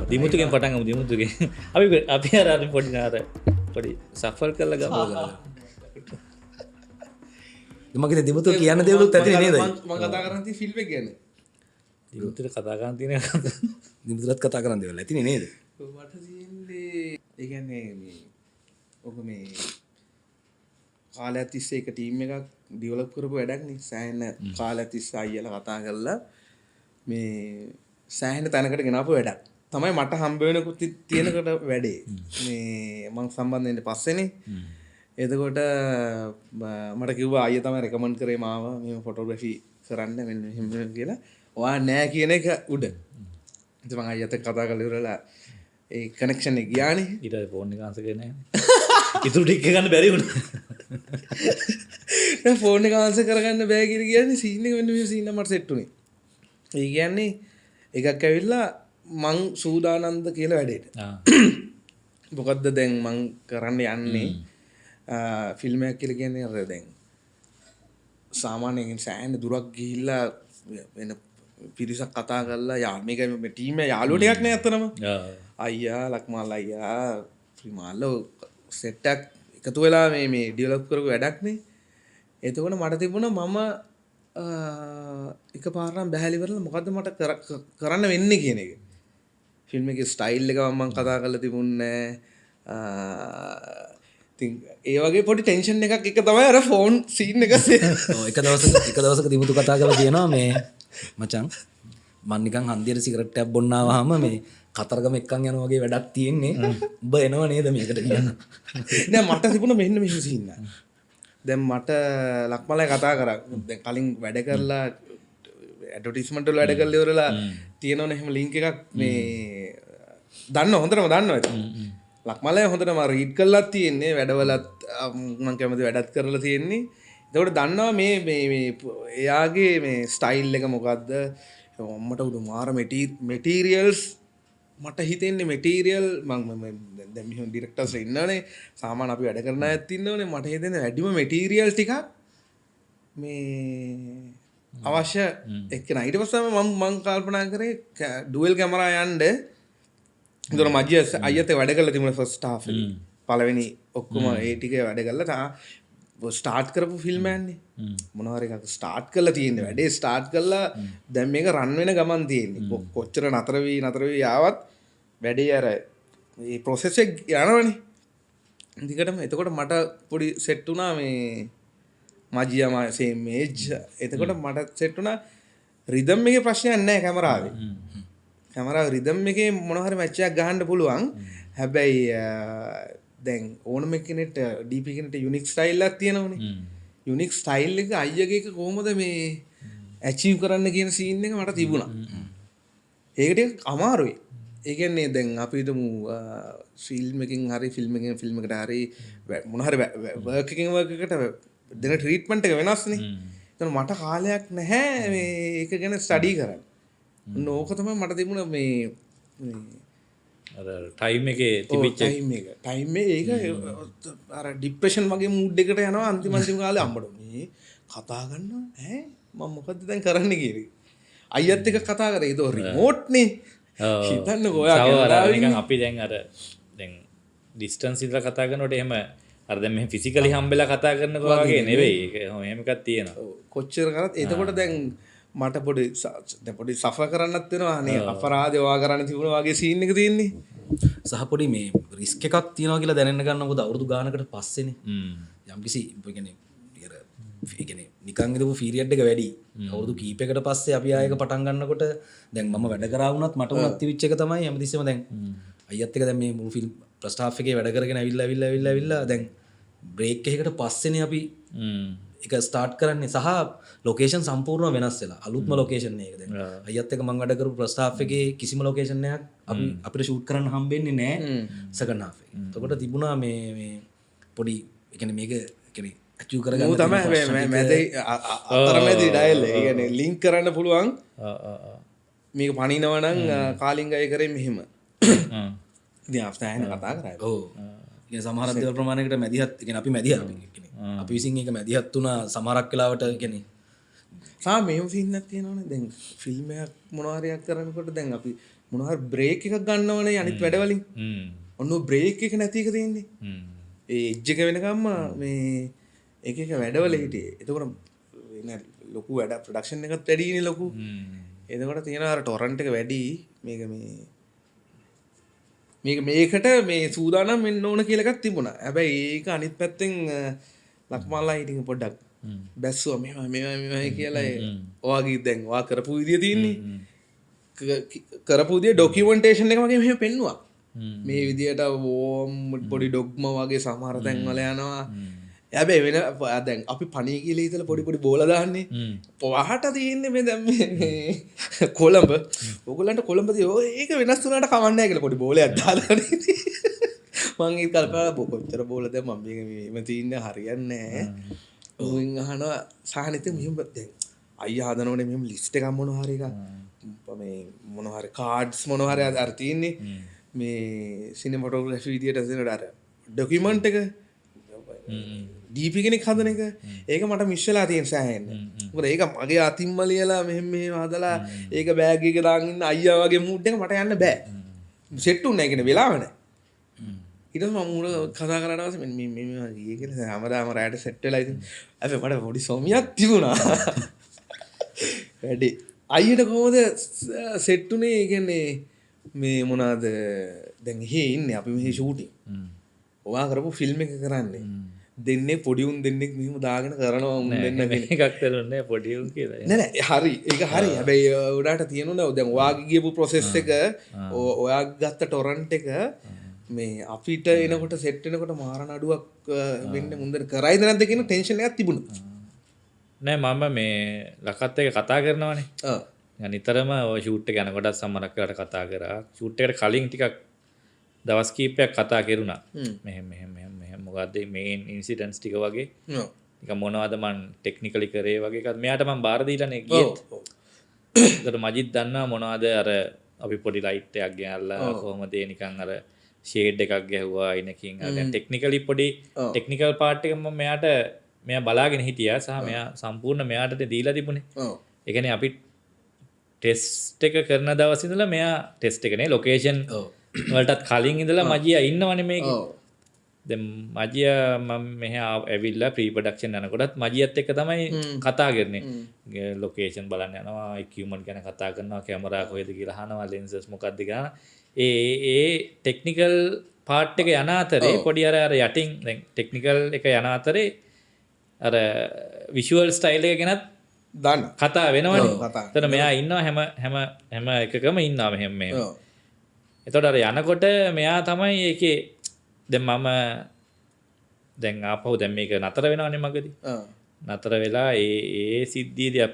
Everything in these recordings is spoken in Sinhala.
දිමුතුගෙන් පටන් දිමුතුගේ අපි අර පොඩි නාර පොඩි සෆර් කරලා ගමු මගේ දිමුතු කියන්න දෙවලුත් ඇති නේද මම කතා කරන්නේ ෆිල්ම් එක ගැන. දිමුතුට කතා කරන් තියෙන දිමුතුලත් කතා කරන්න දෙවල් ඇති නේද? මට තියෙන්නේ ඒ කියන්නේ මේ ඔබ මේ කාලයක් තිස්සේ එක ටීම් එකක් ඩෙවලොප් කරපු වැඩක් නේ. සෑහෙන කාලයක් තිස්සේ අයියලා කතා කරලා මේ සෑහෙන තැනකට ගෙනාපු වැඩක්. තමයි මට හම්බ වෙනකුත් තියෙනකට වැඩේ. මේ මං සම්බන්ධ වෙන්න පස්සේනේ. එතකොට මට කිව්වා අයියා තමයි රෙකමන්ඩ් කරේ මාව මේ ෆොටෝග්‍රැෆි කරන්න මෙන්න මෙහෙම කියලා. ඔයා නෑ කියන එක උඩ. ඉතින් මං අයියාත් එක්ක කතා කරලා ඉවරලා ඒ කනෙක්ෂන් එක ගියානේ. ඊට පස්සේ ෆෝන් එක ආන්සර් කරේ නැහැ. ඉතුරු ටික ගන්න බැරි වුණා. දැන් ෆෝන් එක ආන්සර් කරගන්න බෑ කියලා කියන්නේ සීන් එක මෙන්න මේ සීන් එක මට සෙට් උනේ. ඒ කියන්නේ එකක් ඇවිල්ලා මං සූදානන්ද කියලා වැඩේට. මොකද්ද දැන් මං කරන්න යන්නේ ෆිල්ම් එකක් කියලා කියන්නේ අර දැන් සාමාන්‍යයෙන් සෑහෙන දුරක් ගිහිල්ලා වෙන පිරිසක් කතා කරලා යා මේක මේ ටීම් එක යාළුවෝ ටිකක් නේ අතරම. අයියා ලක්මාල් අයියා ෆ්‍රීමාල්ලෝ සෙට් එකක් එකතු වෙලා මේ ඩෙවලොප් කරපු වැඩක් නේ. එතකොට මට තිබුණා මම එකපාරටම බැහැලි කරලා මොකද්ද මට කරන්න වෙන්නේ කියන එක. ෆිල්ම් එකේ ස්ටයිල් එක මම කතා කරලා තිබුණේ නැහැ. ඉතින් ඒ වගේ පොඩි ටෙන්ෂන් එකක් එක තමයි අර ෆෝන් සීන් එක. එක දවසක දිමුතු කතා කරලා තියෙනවා මේ මචං මම නිකන් හන්දියට සිගරට් එකක් බොන්න ආවම මේ කතරගම එක්කන් යන වගේ වැඩක් තියෙන්නේ. උඹ එනව නේද මේකට කියන්න. නෑ මට තිබුණා මෙන්න මෙහෙම සීන් එක. දැන් මට ලක්මලයි කතා කරා. දැන් කලින් වැඩ කරලා ඇඩ්වර්ටයිස්මන්ට් වල වැඩ කරලා ඉවරලා තියෙනවනේ එහෙම ලින්ක් එකක් මේ දන්නව හොඳටම දන්නවා ඒක. ලක්මලයි හොඳටම රීඩ් කරලා තියෙන්නේ වැඩවලත් මම කැමති වැඩත් කරලා තියෙන්නේ. ඒකට දන්නවා මේ එයාගේ මේ ස්ටයිල් එක මොකද්ද? මට උඩ මාර මෙටීරියල්ස් මට හිතෙන්නේ මෙටීරියල් මම දැන් මෙහෙම ඩිරෙක්ටර්ස්ලා ඉන්නවනේ සාමාන්‍ය අපි වැඩ කරන අයත් ඉන්නවනේ මට හිතෙන්නේ වැඩිම මෙටීරියල් ටිකක් මේ අවශ්‍ය එක්කන ඊට පස්සේ මම කල්පනා කරේ ඩුවල් කැමරා යන්න ඒතර මජ්ජ අයියත් වැඩ කරලා තිබුණා ෆස්ට් හාෆ් එකේ පළවෙනි ඔක්කොම ඒ ටික වැඩ කරලා ස්ටාර්ට් කරපු ෆිල්ම් එකන්නේ මොනවාරි එකක් ස්ටාර්ට් කරලා තියෙන්නේ වැඩේ ස්ටාර්ට් කරලා දැන් මේක රන් වෙන ගමන් තියෙන්නේ කොච්චර නතර වී ආවත් වැඩේ අර මේ ප්‍රොසෙස් එක යනවනේ දිගටම එතකොට මට පොඩි සෙට් වුණා මේ මජියා සේම් ඒජ් එතකොට මට සෙට් වුණා රිදම් එකේ ප්‍රශ්නයක් නැහැ කැමරාවේ කැමරාවේ රිදම් එකේ මොනවා හරි මැච් එකක් ගහන්න පුළුවන් හැබැයි දැන් ඕනම කෙනෙක්ට DP කෙනෙක්ට යුනික් ස්ටයිල් එකක් තියෙනවනේ යුනික් ස්ටයිල් එක අයියගේ එක කොහොමද මේ ඇචීව් කරන්න කියන සීන් එක මට තිබුණා ඒක ටික අමාරුයි ඒ කියන්නේ දැන් අපි හිතමු ෆිල්ම් එකකින් හරි ෆිල්ම් එකකට හරි මොන හරි වර්ක් එකකට දෙන ට්‍රීට්මන්ට් එක වෙනස්නේ එතන මට කාලයක් නැහැ මේ ඒක ගැන ස්ටඩි කරන්න ඕක තමයි මට තිබුණා මේ අර ටයිම් එකේ තිබිච්ච ටයිම් ඒක අර ડિප්‍රෙෂන් වගේ මූඩ් එකට යනවා අන්තිම කාලේ අම්මඩෝ මේ කතා කරනවා ඈ මම මොකද්ද දැන් කරන්න කියලා අයියත් එක්ක කතා කරේ ඒක රිමෝට් නේ හිතන්නකෝ ඔයා නිකන් අපි දැන් අර දැන් ඩිස්ටන්ස් ඉඳලා කතා කරනකොට එහෙම අර දැන් මෙහෙම ෆිසිකලි හම්බෙලා කතා කරනකෝ වගේ නෙවෙයි ඒක එහෙම එකක් තියෙනවා කොච්චර කරත් එතකොට දැන් මට පොඩි සෆර් කරන්නත් වෙනවා අනේ අපරාධය ඔයා කරන්න තිබුණා වගේ සීන් එක තියෙන්නේ. සහ පොඩි මේ රිස්ක් එකක් තියෙනවා කියලා දැනෙන්න ගන්න මොකද අවුරුදු ගානකට පස්සේනේ. යම්කිසි කියන්නේ නිකන් ඉදපු පීරියඩ් එක වැඩි. අවුරුදු කීපයකට පස්සේ අපි ආයෙක පටන් ගන්නකොට දැන් මම වැඩ කරා වුණත් මට උනත් තිබිච්ච එක තමයි හැමතිස්සෙම දැන් අයියත් එක දැන් මේ මූ ෆිල්ම් ෆස්ට් හාෆ් එකේ වැඩ කරගෙන ඇවිල්ලා දැන් බ්‍රේක් එකකට පස්සේනේ අපි එක ස්ටාර්ට් කරන්නේ සහ ලොකේෂන් සම්පූර්ණව වෙනස් වෙලා අලුත්ම ලොකේෂන් එක දැන් අයියත් එක මම වැඩ කරපු ෆස්ට් හාෆ් එකේ කිසිම ලොකේෂන් එකක් අපිට ෂූට් කරන්න හම්බෙන්නේ නැහැ සෙකන්ඩ් හාෆ් එකේ. එතකොට තිබුණා මේ පොඩි ඒ කියන්නේ මේක කියන්නේ ඇචීව් කරගන්න ඌ තමයි මැදේ අතරමැදි ඩයල් ඒ කියන්නේ ලින්ක් කරන්න පුළුවන්. මේක පණිනවා නම් කාලින් අය කරේ මෙහෙම. ඉතින් ආෆ්ටර් කතා කරා. ඔව්. ඒ සමහර දේවල් ප්‍රමාණයකට මැදිහත් කියන්නේ අපි මැදිහත් අපි විසින් ඒක මැදිහත් වුණා සමහරක් වෙලාවට කියන්නේ මෙහෙම සීන් එකක් තියෙනවනේ දැන් ෆිල්ම් එකක් මොනවා හරියක් කරනකොට දැන් අපි මොනවා හරි බ්‍රේක් එකක් ගන්නවනේ අනිත් වැඩවලින්. ඔන්න බ්‍රේක් එක නැති එක තියෙන්නේ. ඒ එජ් එක වෙනකම්ම මේ එක වැඩවල හිටියේ. එතකොට ලොකු වැඩ ප්‍රොඩක්ෂන් එකත් වැඩිනේ ලොකු. එතකොට තියෙනවා අර ටොරන්ට් එක වැඩි මේකට මේ සූදානම් වෙන්න ඕන කියලා එකක් තිබුණා. හැබැයි ඒක අනිත් පැත්තෙන් ලක්මාල්ලා ඉතින් පොඩ්ඩක් බැස්සුවා මෙහෙමයි කියලා ඔයාගේ දැන් ඔයා කරපු විදිය තියෙන්නේ. කරපු විදිය ඩොකියුමන්ටේෂන් එක වගේ මෙහෙම පෙන්නුවා. මේ විදියට වෝම් පොඩි ඩොග්ම වගේ සමහර තැන්වල යනවා. හැබැයි වෙන දැන් අපි පණී කියලා හිතලා පොඩි බෝලා දාන්නේ. පහට තියෙන්නේ මේ දැන් මේ කොළඹ. ඕගොල්ලන්ට කොළඹදී ඔය ඒක වෙනස් වුණාට කමක් නැහැ කියලා පොඩි බෝලයක් දාලානේ. මං ඒක කල්පනා කොච්චර බෝලද මම මේ තියෙන්නේ හරියන්නේ නැහැ. උන් අහනවා සාහනිත මෙහෙම දැන් අයියා හදනෝනේ මෙහෙම ලිස්ට් එකක් මොනවා හරි එකක් මේ මොනවා හරි කාඩ්ස් මොනවා හරි අර තියෙන්නේ මේ සිනමැටෝග්‍රැෆි විදියට දෙනට අර ඩොකියුමන්ට් එක ඩීපී කෙනෙක් හදන එක ඒක මට මිස් වෙලා තියෙන සෑහෙන්න. මොකද ඒක මගේ අතින්ම ලියලා මෙහෙම හදලා ඒක බෑග් එකේ දාගෙන ඉන්න අයියා වගේ මූඩ් එක මට යන්න බෑ. සෙට් උන්නේ නැහැ කියන වෙලාව නැහැ. ඊට පස්සේ මම උන කතා කරලා ඊට පස්සේ මේ ගියේ කියලා හැමදාම රැට සෙට් වෙලා ඉතින් අපි මට පොඩි සොමියක් තිබුණා. වැඩි අයියට කොහොමද සෙට් උනේ? ඒ කියන්නේ මේ මොනවාද දැන් එහෙ ඉන්නේ අපි මෙහි ෂූටින්. ඔයා කරපු ෆිල්ම් එක කරන්නේ. දෙන්නේ පොඩි උන් දෙන්නෙක් මෙහෙම දාගෙන කරනවා උන් දෙන්න එකක් තරුන්නේ පොඩි උන් කියලා. නෑ හරි ඒක හරි. හැබැයි උඩට තියෙනුනේ දැන් ඔයාගේ ගියපු ප්‍රොසෙස් එක ඔයා ගත්ත ටොරන්ට් එක මේ අපිට එනකොට සෙට් වෙනකොට මාර නඩුවක් වෙන්න මුන්දර කරයිද නැද්ද කියන ටෙන්ෂන් එකක් තිබුණා. නෑ මම මේ ලකත් එක කතා කරනවානේ. නිතරම ඔය ෂූට් එක යනකොටත් සමහරක් වෙලාවට කතා කරා. ෂූට් එකට කලින් ටිකක් දවස් කීපයක් කතා කරුණා. මෙහෙම මොකද්ද මේන් ඉන්සිඩන්ට්ස් ටික වගේ. නිකන් මොනවද මං ටෙක්නිකලි කරේ වගේ එකක්. මෙයාට මං බාර දීලානේ ගියෙත්. ඒකට මජිත් දන්නවා මොනවද අර අපි පොඩි ලයිට් එකක් ගෙනල්ලා කොහොමද ඒ නිකන් අර ෂේඩ් එකක් ගැහුවා ඉනකින් අර දැන් ටෙක්නිකලි පොඩි ටෙක්නිකල් පාර්ට් එක මම මෙයා බලාගෙන හිටියා සහ මෙයා සම්පූර්ණ මෙයාට දීලා තිබුණේ. ඒ කියන්නේ අපි ටෙස්ට් එක කරන දවස් ඉඳලා මෙයා ටෙස්ට් එකනේ ලොකේෂන් වලටත් කලින් ඉඳලා මජියා ඉන්නවනේ මේකේ. දැන් මජියා මම මෙහා ඇවිල්ලා ප්‍රී ප්‍රොඩක්ෂන් යනකොටත් මජියත් එක්ක තමයි කතා කරන්නේ. ලොකේෂන් බලන්න යනවා, ඉක්විප්මන්ට් ගැන කතා කරනවා, කැමරා කොහෙද කියලා අහනවා, ලෙන්සස් මොකක්ද කියලා. ඒ ටෙක්නිකල් පාර්ට් එක යන අතරේ පොඩි අර යටින් දැන් ටෙක්නිකල් එක යන අතරේ අර විෂුවල් ස්ටයිල් එක ගැනත් දන්න කතා වෙනවනේ. එතන මෙයා ඉන්නවා හැම එකකම ඉන්නවා මෙහෙම. එතකොට අර යනකොට මෙයා තමයි ඒකේ දැන් මම දැන් ආපහු දැන් මේක නතර වෙනවනේ මගදී. නතර වෙලා ඒ සිද්ධියේදී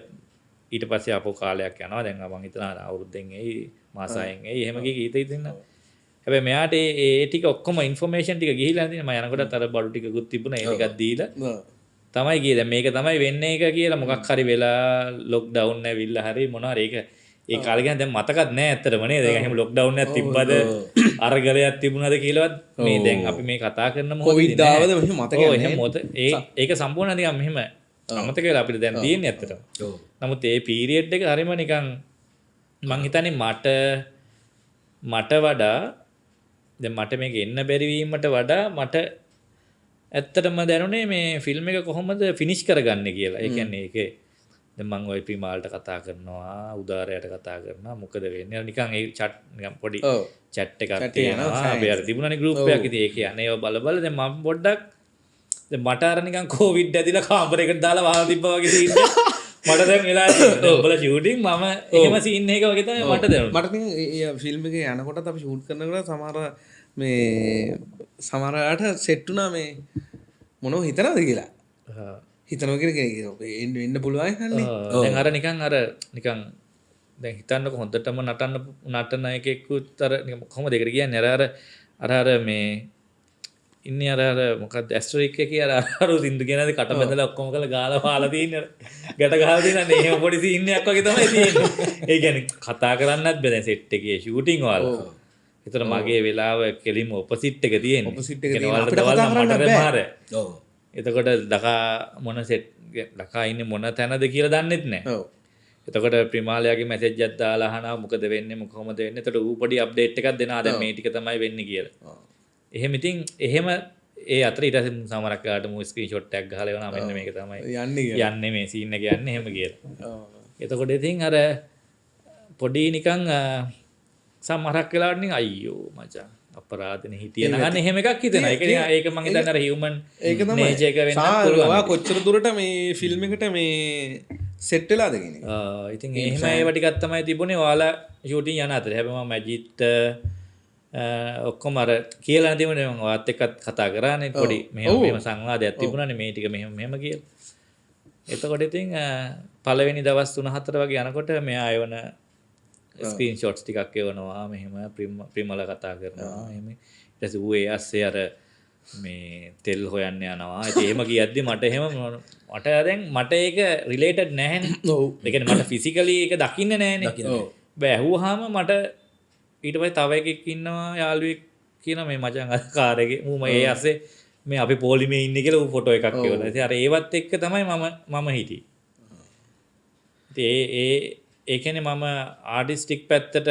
ඊට පස්සේ ආපහු කාලයක් යනවා. දැන් මම හිතනවා අවුරුද්දෙන් එයි මාසයෙන් එයි එහෙම කීක ඉතින් හැබැයි මෙයාට ඒ ටික ඔක්කොම ඉන්ෆර්මේෂන් ටික ගිහිලා තියෙනවා. මම යනකොටත් අර බඩු ටිකකුත් තිබුණා. ඒ ටිකක් දීලා තමයි ගියේ. දැන් මේක තමයි වෙන්නේ එක කියලා මොකක් හරි වෙලා ලොක්ඩවුන් ඇවිල්ලා හරි මොනවා හරි ඒක ඒ කාලේ ගැන දැන් මතකත් නෑ ඇත්තටම නේද? ඒක එහෙම ලොක්ඩවුන් එකක් තිබ්බද අරගලයක් තිබුණාද කියලාවත් මේ දැන් අපි මේ කතා කරන මොකද කොවිඩ් ආවද මෙහෙම මතකයක් නෑ. එහෙම ඒක සම්පූර්ණ නිකන් මෙහෙම අමතක වෙලා අපිට දැන් තියෙන්නේ ඇත්තටම. නමුත් ඒ පීරියඩ් එක හරිම නිකන් මං හිතන්නේ මට වඩා දැන් මට මේක එන්න බැරි වීමට වඩා මට ඇත්තටම දැනුනේ මේ ෆිල්ම් එක කොහොමද ෆිනිෂ් කරගන්නේ කියලා. ඒ කියන්නේ ඒකේ දැන් මම ওই ප්‍රිමාල්ට කතා කරනවා උදාරයට කතා කරනවා මොකද වෙන්නේ නිකන් ඒ chat නිකන් පොඩි chat එකක් තියෙනවා අපි අර තිබුණානේ group එකක් ඉතින් ඒ කියන්නේ ඒව බල බල දැන් මම පොඩ්ඩක් දැන් මට අර නිකන් කොවිඩ් ඇදිලා කාමරයකට දාලා වහලා තිබ්බා වගේ සීන් මට දැන් වෙලා තියෙනවා උඹලා ෂූටින් මම එහෙම සීන් එක වගේ තමයි මට දැනුනේ මට ඉතින් ෆිල්ම් එකේ යනකොටත් අපි ෂූට් කරනකොට සමහරලාට සෙට් වුණා මේ මොනව හිතනවද කියලා හිතනවා කියලා එන්න පුළුවන් හල්ලේ දැන් අර නිකන් දැන් හිතන්නකො හොඳටම නටන එකෙකුත් අර කොහොමද ඒකට කියන්නේ අර මේ ඉන්නේ අර මොකක්ද ඇස්ටරික් එකේ අර සින්දු කියනද කට බැඳලා ඔක්කොම කරලා ගාලා පාලා තියෙන්නේ ගැට ගහලා තියෙනනේ එහෙම පොඩි සීන් එකක් වගේ තමයි තියෙන්නේ ඒ කියන්නේ කතා කරන්නත් බෑ දැන් සෙට් එකේ ෂූටින් වල ඒතර මගේ වෙලාව කෙලිම ඔපොසිට් එක තියෙන්නේ ඔපොසිට් එක තියෙන අපිට කතා කරන්න බෑ ඔව් එතකොට දකා මොන සෙට් දකා ඉන්නේ මොන තැනද කියලා දන්නෙත් නැහැ ඔව් එතකොට ප්‍රිමාලයාගේ මැසේජ් එකක් දාලා අහනවා මොකද වෙන්නේ කොහොමද වෙන්නේ එතකොට ඌ පොඩි අප්ඩේට් එකක් දෙනවා දැන් මේ ටික තමයි වෙන්නේ කියලා එහෙම ඉතින් එහෙම ඒ අතර ඊට පස්සේ සමහරක් කාට මූ ස්ක්‍රීන්ෂොට් එකක් ගහලා එවනවා මෙන්න මේක තමයි යන්නේ මේ සීන් එක යන්නේ එහෙම කියලා. එතකොට ඉතින් අර පොඩි නිකන් සමහරක් වෙලාවට නිකන් අයියෝ මචං අපරාධනේ හිටිය නගන්න එහෙම එකක් හිතෙනවා. ඒක මම හිතන්නේ අර හියුමන් නේචර් එක වෙන්නත් පුළුවන්. ඔයා කොච්චර දුරට මේ ෆිල්ම් එකට මේ සෙට් වෙලාද කියන එක. ඉතින් එහෙම ඒවා ටිකක් තමයි තිබුණේ ඔයාලා ෂූටින් යන අතරේ. හැබැයි මම මැජිත් ඔක්කොම අර කියලා තිබුණේ මම ඔයත් එක්කත් කතා කරානේ පොඩි මෙහෙම සංවාදයක් තිබුණානේ මේ ටික මෙහෙම කියලා. එතකොට ඉතින් පළවෙනි දවස් 3-4 වගේ යනකොට මෙයා එවන ස්ක්‍රීන් ෂොට්ස් ටිකක් එවනවා මෙහෙම ප්‍රිමල කතා කරනවා එහෙම. ඊට පස්සේ ඌ ඒ ඇස්සේ අර මේ තෙල් හොයන්න යනවා. ඉතින් එහෙම කියද්දි මට දැන් මට ඒක රිලේටඩ් නැහැනේ. ඔව්. ඒ කියන්නේ මට ෆිසිකලි ඒක දකින්නේ නැහැනේ. ඔව්. බෑ ඇහුවාම මට ඊට පස්සේ තව එකෙක් ඉන්නවා යාළුවෙක් කියන මේ මචං අර කාර් එකේ මම ඒ ඇස්සේ මේ අපි පොලිමේ ඉන්නේ කියලා ඌ ෆොටෝ එකක් එවලා. ඉතින් අර ඒවත් එක්ක තමයි මම හිටියේ. ඉතින් ඒ කියන්නේ මම ආටිස්ටික් පැත්තට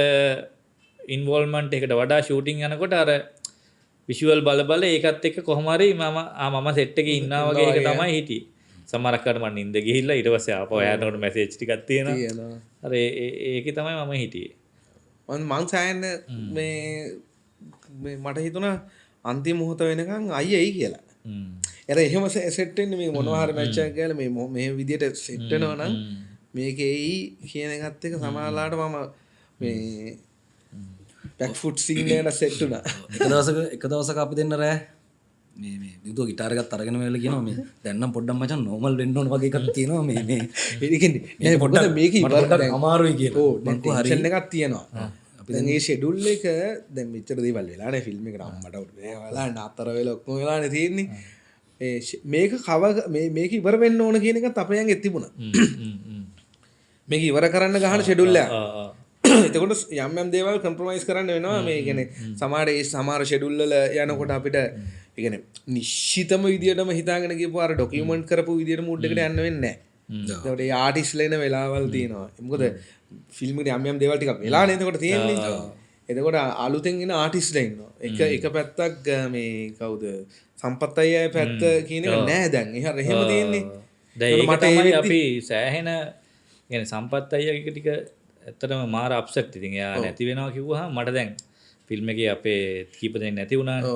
ඉන්වෝල්ව්මන්ට් එකට වඩා ෂූටින් යනකොට අර විෂුවල් බල ඒකත් එක්ක කොහොම හරි මම සෙට් එකේ ඉන්නා වගේ එක තමයි හිටියේ. සමහරක් අර මම නිින්ද ගිහිල්ලා ඊට පස්සේ ආපහු යනකොට මැසේජ් ටිකක් තියෙනවා. අර ඒකේ තමයි මම හිටියේ. මං සෑහෙන මේ මට හිතුණා අන්තිම මොහොත වෙනකන් අයියයි කියලා. එර එහෙම සෙට් වෙන්නේ මේ මොනවා හරි මැච් එකක් ගාලා මේ විදියට සෙට් වෙනවා නම් මේකේයි කියන එකත් එක්ක සමහරලාට මම මේ බැක් ෆුට් සීන් එකට සෙට් වුණා. එක දවසක අපි දෙන්න රෑ මේ විදුව ගිටාර එකත් අරගෙන මෙල කියනවා මේ දැන් නම් පොඩ්ඩක් මචං නෝමල් වෙන්න ඕන වගේ එකක් තියෙනවා මේ ඒ කියන්නේ පොඩ්ඩක් මේක ඉවර අමාරුයි කියලා. ඔව් දැන් ටෙන්ෂන් එකක් තියෙනවා. අපි දැන් මේ ෂෙඩියුල් එක දැන් මෙච්චර දේවල් වෙලානේ ෆිල්ම් එකට අම්මට වෙලා නතර වෙලා ඔක්කොම වෙලානේ තියෙන්නේ. මේක මේක ඉවර වෙන්න ඕන කියන එකත් අපේ යන් තිබුණා. මේක ඉවර කරන්න ගහන ෂෙඩියුල් එක. එතකොට යම් දේවල් කම්ප්‍රොමයිස් කරන්න වෙනවා මේ කියන්නේ සමහර ෂෙඩියුල් වල යනකොට අපිට ඒ කියන්නේ නිශ්චිතම විදියටම හිතාගෙන ගියපු අර ඩොකියුමන්ට් කරපු විදියට මූඩ් එකට යන්න වෙන්නේ නැහැ. එතකොට ඒ ආටිස්ට්ලා එන වෙලාවල් තියෙනවා. මොකද ෆිල්ම් එකේ යම් දේවල් ටිකක් වෙලානේ එතකොට තියෙන්නේ. එතකොට අලුතෙන් එන ආටිස්ට්ලා ඉන්නවා. එක පැත්තක් මේ කවුද සම්පත් අයියා පැත්ත කියන එක නෑ දැන්. එහෙම තියෙන්නේ. දැන් ඒක තමයි අපි සෑහෙන يعني සම්පත් අයියාගේ ටික ඇත්තටම මාර අප්සෙට්. ඉතින් එයා නැති වෙනවා කිව්වහම මට දැන් ෆිල්ම් එකේ අපේ කීප දෙනෙක් නැති වුණානේ.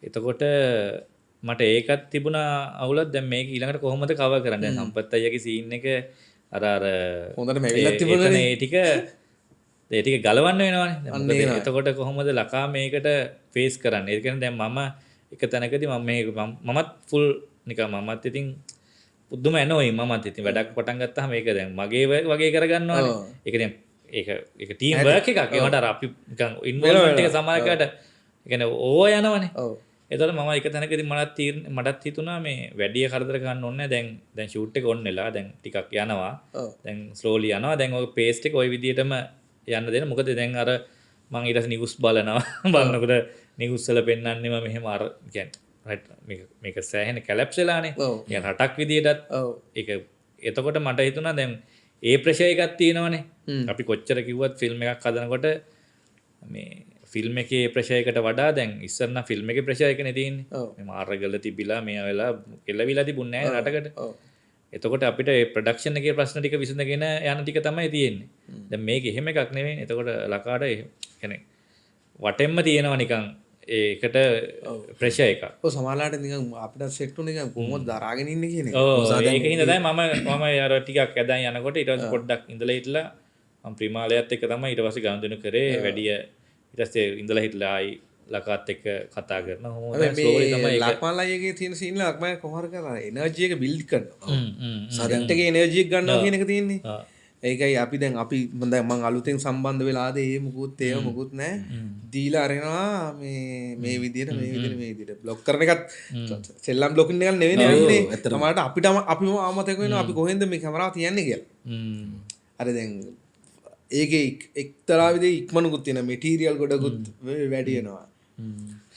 එතකොට මට ඒකත් තිබුණා අවුලක්. දැන් මේක ඊළඟට කොහොමද කවර් කරන්නේ? දැන් සම්පත් අයියාගේ සීන් එක අර හොඳට මෙවිලක් තිබුණානේ. ඒ ටික ගලවන්න වෙනවනේ. එතකොට කොහොමද ලකා මේකට ෆේස් කරන්නේ? ඒ කියන්නේ දැන් මම එක තැනකදී මමත් ෆුල් නිකන් මමත් ඉතින් පුදුම එනෝයි මමත් ඉතින් වැඩක් පටන් ගත්තාම ඒක දැන් මගේ වගේ කරගන්නවානේ. ඒක දැන් ඒක ටීම් වර්ක් එකක්. ඒවට අර අපි නිකන් ඉන්වෝල්ව්මන්ට් එක සමාජයකට ඒ කියන්නේ ඕව යනවනේ. එතකොට මම එක තැනකදී මටත් හිතුණා මේ වැඩි කරදර ගන්න ඕනේ නැහැ. දැන් ෂූට් එක ඔන් වෙලා දැන් ටිකක් යනවා. දැන් ස්ලෝලි යනවා. දැන් ඔය පේස්ට් එක ওই විදිහටම යන්න දෙන්න. මොකද දැන් අර මම ඊට පස්සේ නිවුස් බලනවා. බලනකොට නිවුස් වල පෙන්වන්නේම මෙහෙම අර කියන්නේ මේක සෑහෙන කැලැප්ස් වෙලානේ. يعني රටක් විදියටත් ඒක එතකොට මට හිතුණා දැන් ඒ ප්‍රෙෂර් එකක් තියෙනවනේ. අපි කොච්චර කිව්වත් ෆිල්ම් එකක් හදනකොට මේ ෆිල්ම් එකේ ප්‍රෙෂර් එකට වඩා දැන් ඉස්සර නම් ෆිල්ම් එකේ ප්‍රෙෂර් එකනේ තියෙන්නේ. මේ මාර්ගල තිබිලා මේ වෙලා එළවිලා තිබුණේ නැහැ රටකට. එතකොට අපිට ප්‍රඩක්ෂන් එකේ ප්‍රශ්න ටික විසඳගෙන යන ටික තමයි තියෙන්නේ. දැන් මේක එහෙම එකක් නෙවෙයි. එතකොට ලකාට කියන්නේ වටෙන්ම තියෙනවා නිකන් ඒකට ප්‍රෙෂර් එකක්. ඔව් සමහරලාට නිකන් අපිට සෙට් උනේ නිකන් කොහොමද දරාගෙන ඉන්නේ කියන එක. ඔව් ඒක හින්දා තමයි මම අර ටිකක් ඇදන් යනකොට ඊට පස්සේ පොඩ්ඩක් ඉඳලා හිටලා මම ප්‍රිමාලයත් එක්ක තමයි ඊට පස්සේ ගනුදෙනු කරේ වැඩි ඊට පස්සේ ඉඳලා හිටලා ආයි ලකාත් එක්ක කතා කරනවා. කොහොමද ස්ටෝරි තමයි ඒක. ලක්මල්ලාගේ තියෙන සීන් වල ලක්මල් කොහොමද කරලා එනර්ජි එක බිල්ඩ් කරනවා. සදන්ට එකේ එනර්ජි එක ගන්නවා කියන එක තියෙන්නේ. ඒකයි අපි දැන් අපි දැන් මම අලුතෙන් සම්බන්ධ වෙලාද ඒ මුකුත් නැහැ. දීලා අරනවා මේ විදියට බ්ලොක් කරන එකත් සෙල්ලම් බ්ලොකින් එකක් නෙවෙයි. තමයිට අපිම ආමතක වෙනවා අපි කොහෙන්ද මේ කැමරාව තියන්නේ කියලා. අර දැන් ඒකේ එක්තරා විදිහේ ඉක්මනකුත් තියෙන මෙටීරියල් ගොඩකුත් වැඩි වෙනවා.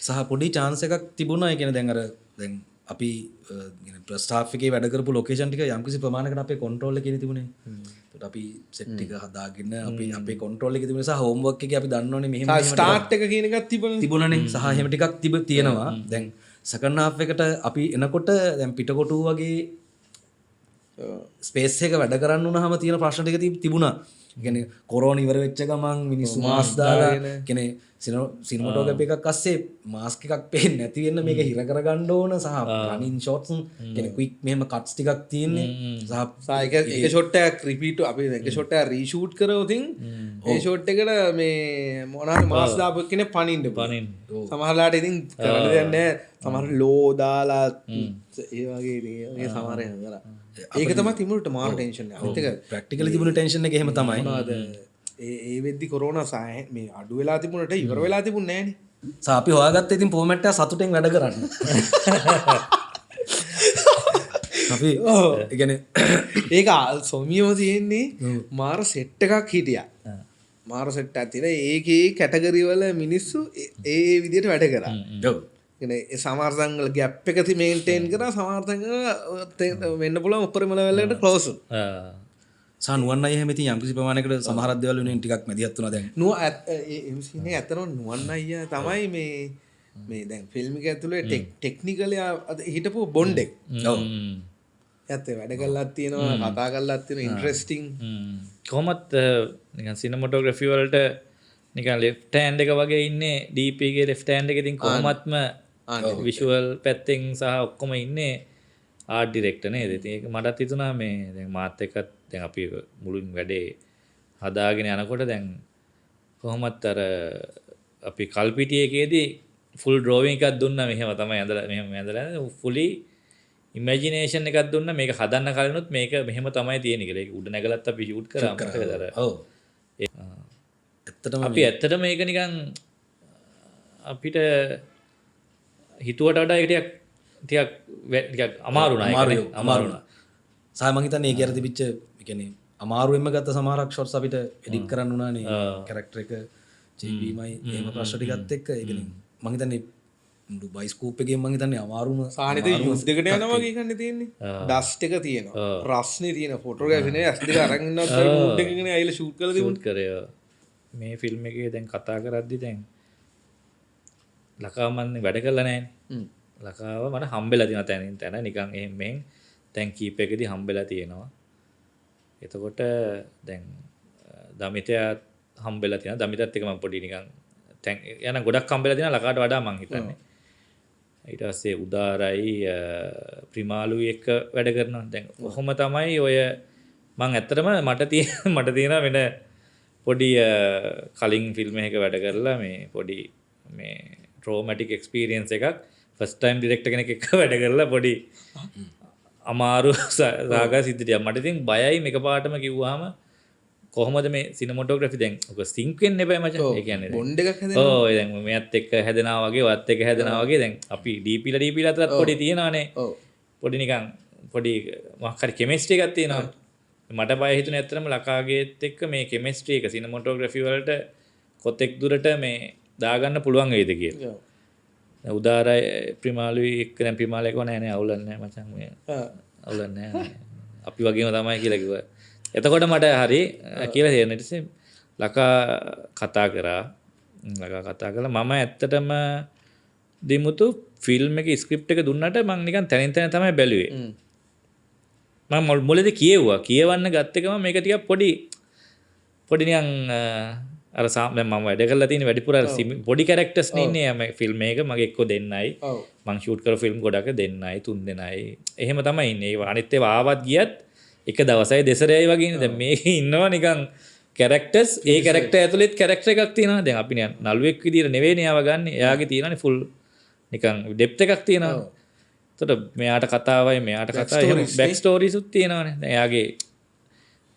සහ පොඩි chance එකක් තිබුණා. ඒ කියන්නේ දැන් අර දැන් අපි ස්ටාෆ් එකේ වැඩ කරපු ලොකේෂන් ටික යම්කිසි ප්‍රමාණයකට අපේ කන්ට්‍රෝල් එකේ තිබුණේ. ඒකට අපි සෙට් ටික හදාගෙන අපි අපේ කන්ට්‍රෝල් එකේ තිබුණ නිසා හෝම්වර්ක් එකේ අපි දන්නෝනේ මෙහෙම ස්ටාර්ට් එක කියන එකක් තිබුණනේ. සහ එහෙම ටිකක් තියෙනවා. දැන් සෙකන්ඩ් හාෆ් එකට අපි එනකොට දැන් පිටකොටු වගේ ස්පේස් එක වැඩ කරන්න උනහම තියෙන ප්‍රශ්න ටික තිබුණා. කියන්නේ කොරෝනා ඉවර වෙච්ච ගමන් මිනිස්සු මාස් දාලා කියන්නේ සිනමටෝග්‍රැෆි එකක් අස්සේ මාස්ක් එකක් පේන්නේ නැති වෙන්න මේක හිර කරගන්න ඕන. සහ රනින් ෂොට්ස් කියන්නේ ක්වික් මෙහෙම කට්ස් ටිකක් තියෙන්නේ. සහ එක ෂොට් එකක් රිපීට් අපි එක ෂොට් එකක් රීෂූට් කරවොත් ඒ ෂොට් එකට මේ මොනවාරි මාස් දාපු කෙනෙක් පනින්න සමහරලාට ඉතින් කරන්න දෙයක් නැහැ. සමහර ලෝ දාලා ඒ වගේ මේ සමහර හදලා ඒක තමයි තිබුණට මාර ටෙන්ෂන් එක. අනිත් එක ප්‍රැක්ටිකලි තිබුණ ටෙන්ෂන් එක එහෙම තමයි. ඒ වෙද්දි කොරෝනා මේ අඩු වෙලා තිබුණට ඉවර වෙලා තිබුණේ නැහනේ. අපි හොයාගත්ත ඉතින් ෆෝමැට් එක සතුටෙන් වැඩ කරන්න. අපි ඒ කියන්නේ ඒක සොමියම තියෙන්නේ මාර සෙට් එකක් හිටියා. මාර සෙට් එකක් තියෙන ඒකේ කැටගරි වල මිනිස්සු ඒ විදිහට වැඩ කරා. ඔව්. කියන්නේ සමහරතන් වල ગેප් එක මේන්ටේන් කරා සමහරතන් වෙන්න පුළුවන් උඩරම ලෙවල් එකට ක්ලෝස් වුණා. නුවන් අය එහෙම ඉතින් යම්කිසි ප්‍රමාණයකට සමහර දේවල් වෙනුවෙන් ටිකක් මැදිහත් වුණා දැන්. එම්සිනේ ඇත්තටම නුවන් අයියා තමයි මේ දැන් ෆිල්ම් එක ඇතුලේ ටෙක්නිකලි හිටපු බොන්ඩ් එක. ඔව්. ඇත්තේ වැඩ කළාක් තියෙනවා කතා කළාක් තියෙනවා ඉන්ටරෙස්ටිං. කොහොමත් නිකන් සිනමටෝග්‍රැෆි වලට නිකන් ලෙෆ්ට් හෑන්ඩ් එක වගේ ඉන්නේ DP ගේ ලෙෆ්ට් හෑන්ඩ් එක ඉතින් කොහොමත්ම විෂුවල් පැත්තෙන් සහ ඔක්කොම ඉන්නේ ආර්ට් ඩිරෙක්ටර් නේද? ඉතින් ඒක මටත් හිතුණා මේ දැන් මාත් එක්කත් දැන් අපි මුලින් වැඩේ හදාගෙන යනකොට දැන් කොහොමත් අර අපි කල්පිටියේකේදී ෆුල් ඩ්‍රෝවිං එකක් දුන්නා මෙහෙම තමයි ඇඳලා මෙහෙම ඇඳලා ෆුලි ඉමේජිනේෂන් එකක් දුන්නා මේක හදන්න කලිනුත් මේක මෙහෙම තමයි තියෙන්නේ කියලා. ඒක උඩ නැගලත් අපි ෂූට් කරා මතකද අර. ඔව්. අපි ඇත්තටම මේක නිකන් අපිට හිතුවට වඩා ඒක ටිකක් අමාරු වුණා. සහ මං හිතන්නේ ඒක අර තිබිච්ච ඒ කියන්නේ අමාරුවෙන්ම ගත්ත සමහරක් ෂොට්ස් අපිට එඩිට් කරන්න උනානේ. කැරක්ටර් එක චේන්ජ් වීමයි එහෙම ප්‍රශ්න ටිකත් එක්ක ඒ කියන්නේ මං හිතන්නේ බයිස්කෝප් එකෙන් මං හිතන්නේ අමාරුම සානිත යුස් දෙකට යනවා වගේ කන්නේ තියෙන්නේ. ඩස්ට් එක තියෙනවා. රස්නේ තියෙන ෆොටෝග්‍රැෆි නේ ඇස් දෙක අරන් ඉන්නත් මූඩ් එකකින් ඇවිල්ලා ෂූට් කරලා තිබුණා. මේ ෆිල්ම් එකේ දැන් කතා කරද්දි දැන් ලකාව මම වැඩ කරලා නැහැනේ. ලකාව මට හම්බෙලා තියෙන තැන නිකන් එහෙම මෙහෙන් දැන් කීප එකදී හම්බෙලා තියෙනවා. එතකොට දැන් දමිතයා හම්බෙලා තියෙනවා. දමිතත් එක මම පොඩි නිකන් යන ගොඩක් හම්බෙලා තියෙනවා ලකාට වඩා මං හිතන්නේ. ඊට පස්සේ උදාරයි ප්‍රිමාලුයි එක්ක වැඩ කරනවා. දැන් කොහොම තමයි ඔය මං ඇත්තටම මට තියෙන වෙන පොඩි කලින් ෆිල්ම් එකක වැඩ කරලා මේ පොඩි මේ ට්‍රෝමැටික් එක්ස්පීරියන්ස් එකක් ෆස්ට් ටයිම් ඩිරෙක්ටර් කෙනෙක් එක්ක වැඩ කරලා පොඩි අමාරු සාගා සිද්ධියක්. මට ඉතින් බයයි මේකපාරටම කිව්වහම කොහොමද මේ සිනමටෝග්‍රැෆි දැන් ඔක සින්ක් වෙන්න එපා මචං. ඒ කියන්නේ බොන්ඩ් එකක් හැදෙනවා. ඔව් දැන් මෙයත් එක්ක හැදෙනවා වගේ වත් එක්ක හැදෙනවා වගේ දැන් අපි DP අතරත් පොඩි තියෙනවානේ. පොඩි නිකන් පොඩි මොකක් හරි කෙමිස්ට්‍රි එකක් තියෙනවා. මට බය හිතුනේ ඇත්තටම ලකාගේත් එක්ක මේ කෙමිස්ට්‍රි එක සිනමටෝග්‍රැෆි වලට කොතෙක් දුරට මේ දාගන්න පුළුවන් වෙයිද කියලා. උදාරයි ප්‍රිමාලුයි එක්ක දැන් ප්‍රිමාලේ කෝ නෑ අවුලක් නෑ මචං මේ අවුලක් නෑ අපි වගේම තමයි කියලා කිව්වා. එතකොට මට හරි කියලා තේරෙන ඊට පස්සේ ලකා කතා කළා මම ඇත්තටම දිමුතු ෆිල්ම් එකේ ස්ක්‍රිප්ට් එක දුන්නට මම නිකන් තනින් තන තමයි බැලුවේ. මම මුලදී කියෙව්වා. කියවන්න ගත්ත ගමන් මේක ටිකක් පොඩි නිකන් අර දැන් මම වැඩ කරලා තියෙන වැඩිපුර අර පොඩි කැරක්ටර්ස් නේ ඉන්නේ මේ ෆිල්ම් එක. මගේ එක්ක දෙන්නයි. මං ෂූට් කරපු ෆිල්ම් ගොඩක් දෙන්නයි 3 දෙනයි. එහෙම තමයි ඉන්නේ. ඒ අනිත් ඒවා ආවත් ගියත් එක දවසයි දෙසරයයි වගේ ඉන්නේ. දැන් මේකේ ඉන්නවා නිකන් කැරක්ටර්ස්. ඒ කැරක්ටර් ඇතුළෙත් කැරක්ටර් එකක් තියෙනවා. දැන් අපි නළුවෙක් විදියට නෙවෙයිනේ ආව ගන්න. එයාගේ තියෙනනේ ෆුල් නිකන් ඩෙප්ත් එකක් තියෙනවා. එතකොට මෙයාට කතාවයි මෙයාට කතාවයි එහෙම බෑක් ස්ටෝරිස් උත් තියෙනවානේ. දැන් එයාගේ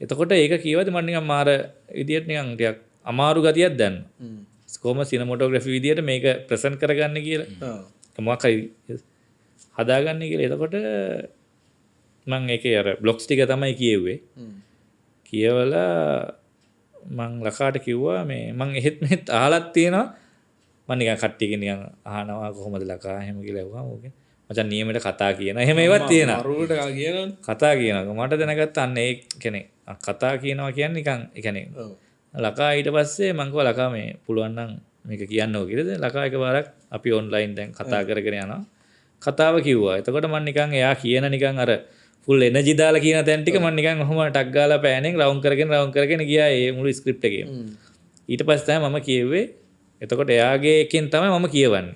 එතකොට ඒක කියවද මම නිකන් මාර විදියට නිකන් ටිකක් අමාරු ගතියක් දැන්. කොහොම සිනමැටෝග්‍රැෆි විදියට මේක ප්‍රසන්ට් කරගන්න කියලා. මොකක් හරි හදාගන්න කියලා. එතකොට මම ඒකේ අර බ්ලොග්ස් ටික තමයි කියෙව්වේ. කියවලා මං ලකාට කිව්වා මේ මං එහෙත් මෙහෙත් අහලත් තියෙනවා. මම නිකන් කට්ටියකින් නිකන් අහනවා කොහොමද ලකා එහෙම කියලා ඇහුවා. ඕකේ. මචං නියමයට කතා කියන. එහෙම ඒවත් තියෙනවා. අරුවට කියනවනේ. කතා කියනවා. මට දැනගත්ත අන්න ඒ කියන්නේ කතා කියනවා කියන්නේ නිකන් ඒ කියන්නේ ලකා ඊට පස්සේ මං කිව්වා ලකා මේ පුළුවන් නම් මේක කියන්නෝ කියලාද. ලකා එකපාරක් අපි ඔන්ලයින් දැන් කතා කරගෙන යනවා. කතාව කිව්වා. එතකොට මම නිකන් එයා කියන නිකන් අර ෆුල් එනර්ජි දාලා කියන තැන් ටික මම නිකන් ඔහොම ටක් ගාලා පෑනෙන් රවුන්ඩ් කරගෙන ගියා ඒ මුළු ස්ක්‍රිප්ට් එකේම. ඊට පස්සේ තමයි මම කියෙව්වේ. එතකොට එයාගේ එකෙන් තමයි මම කියවන්නේ.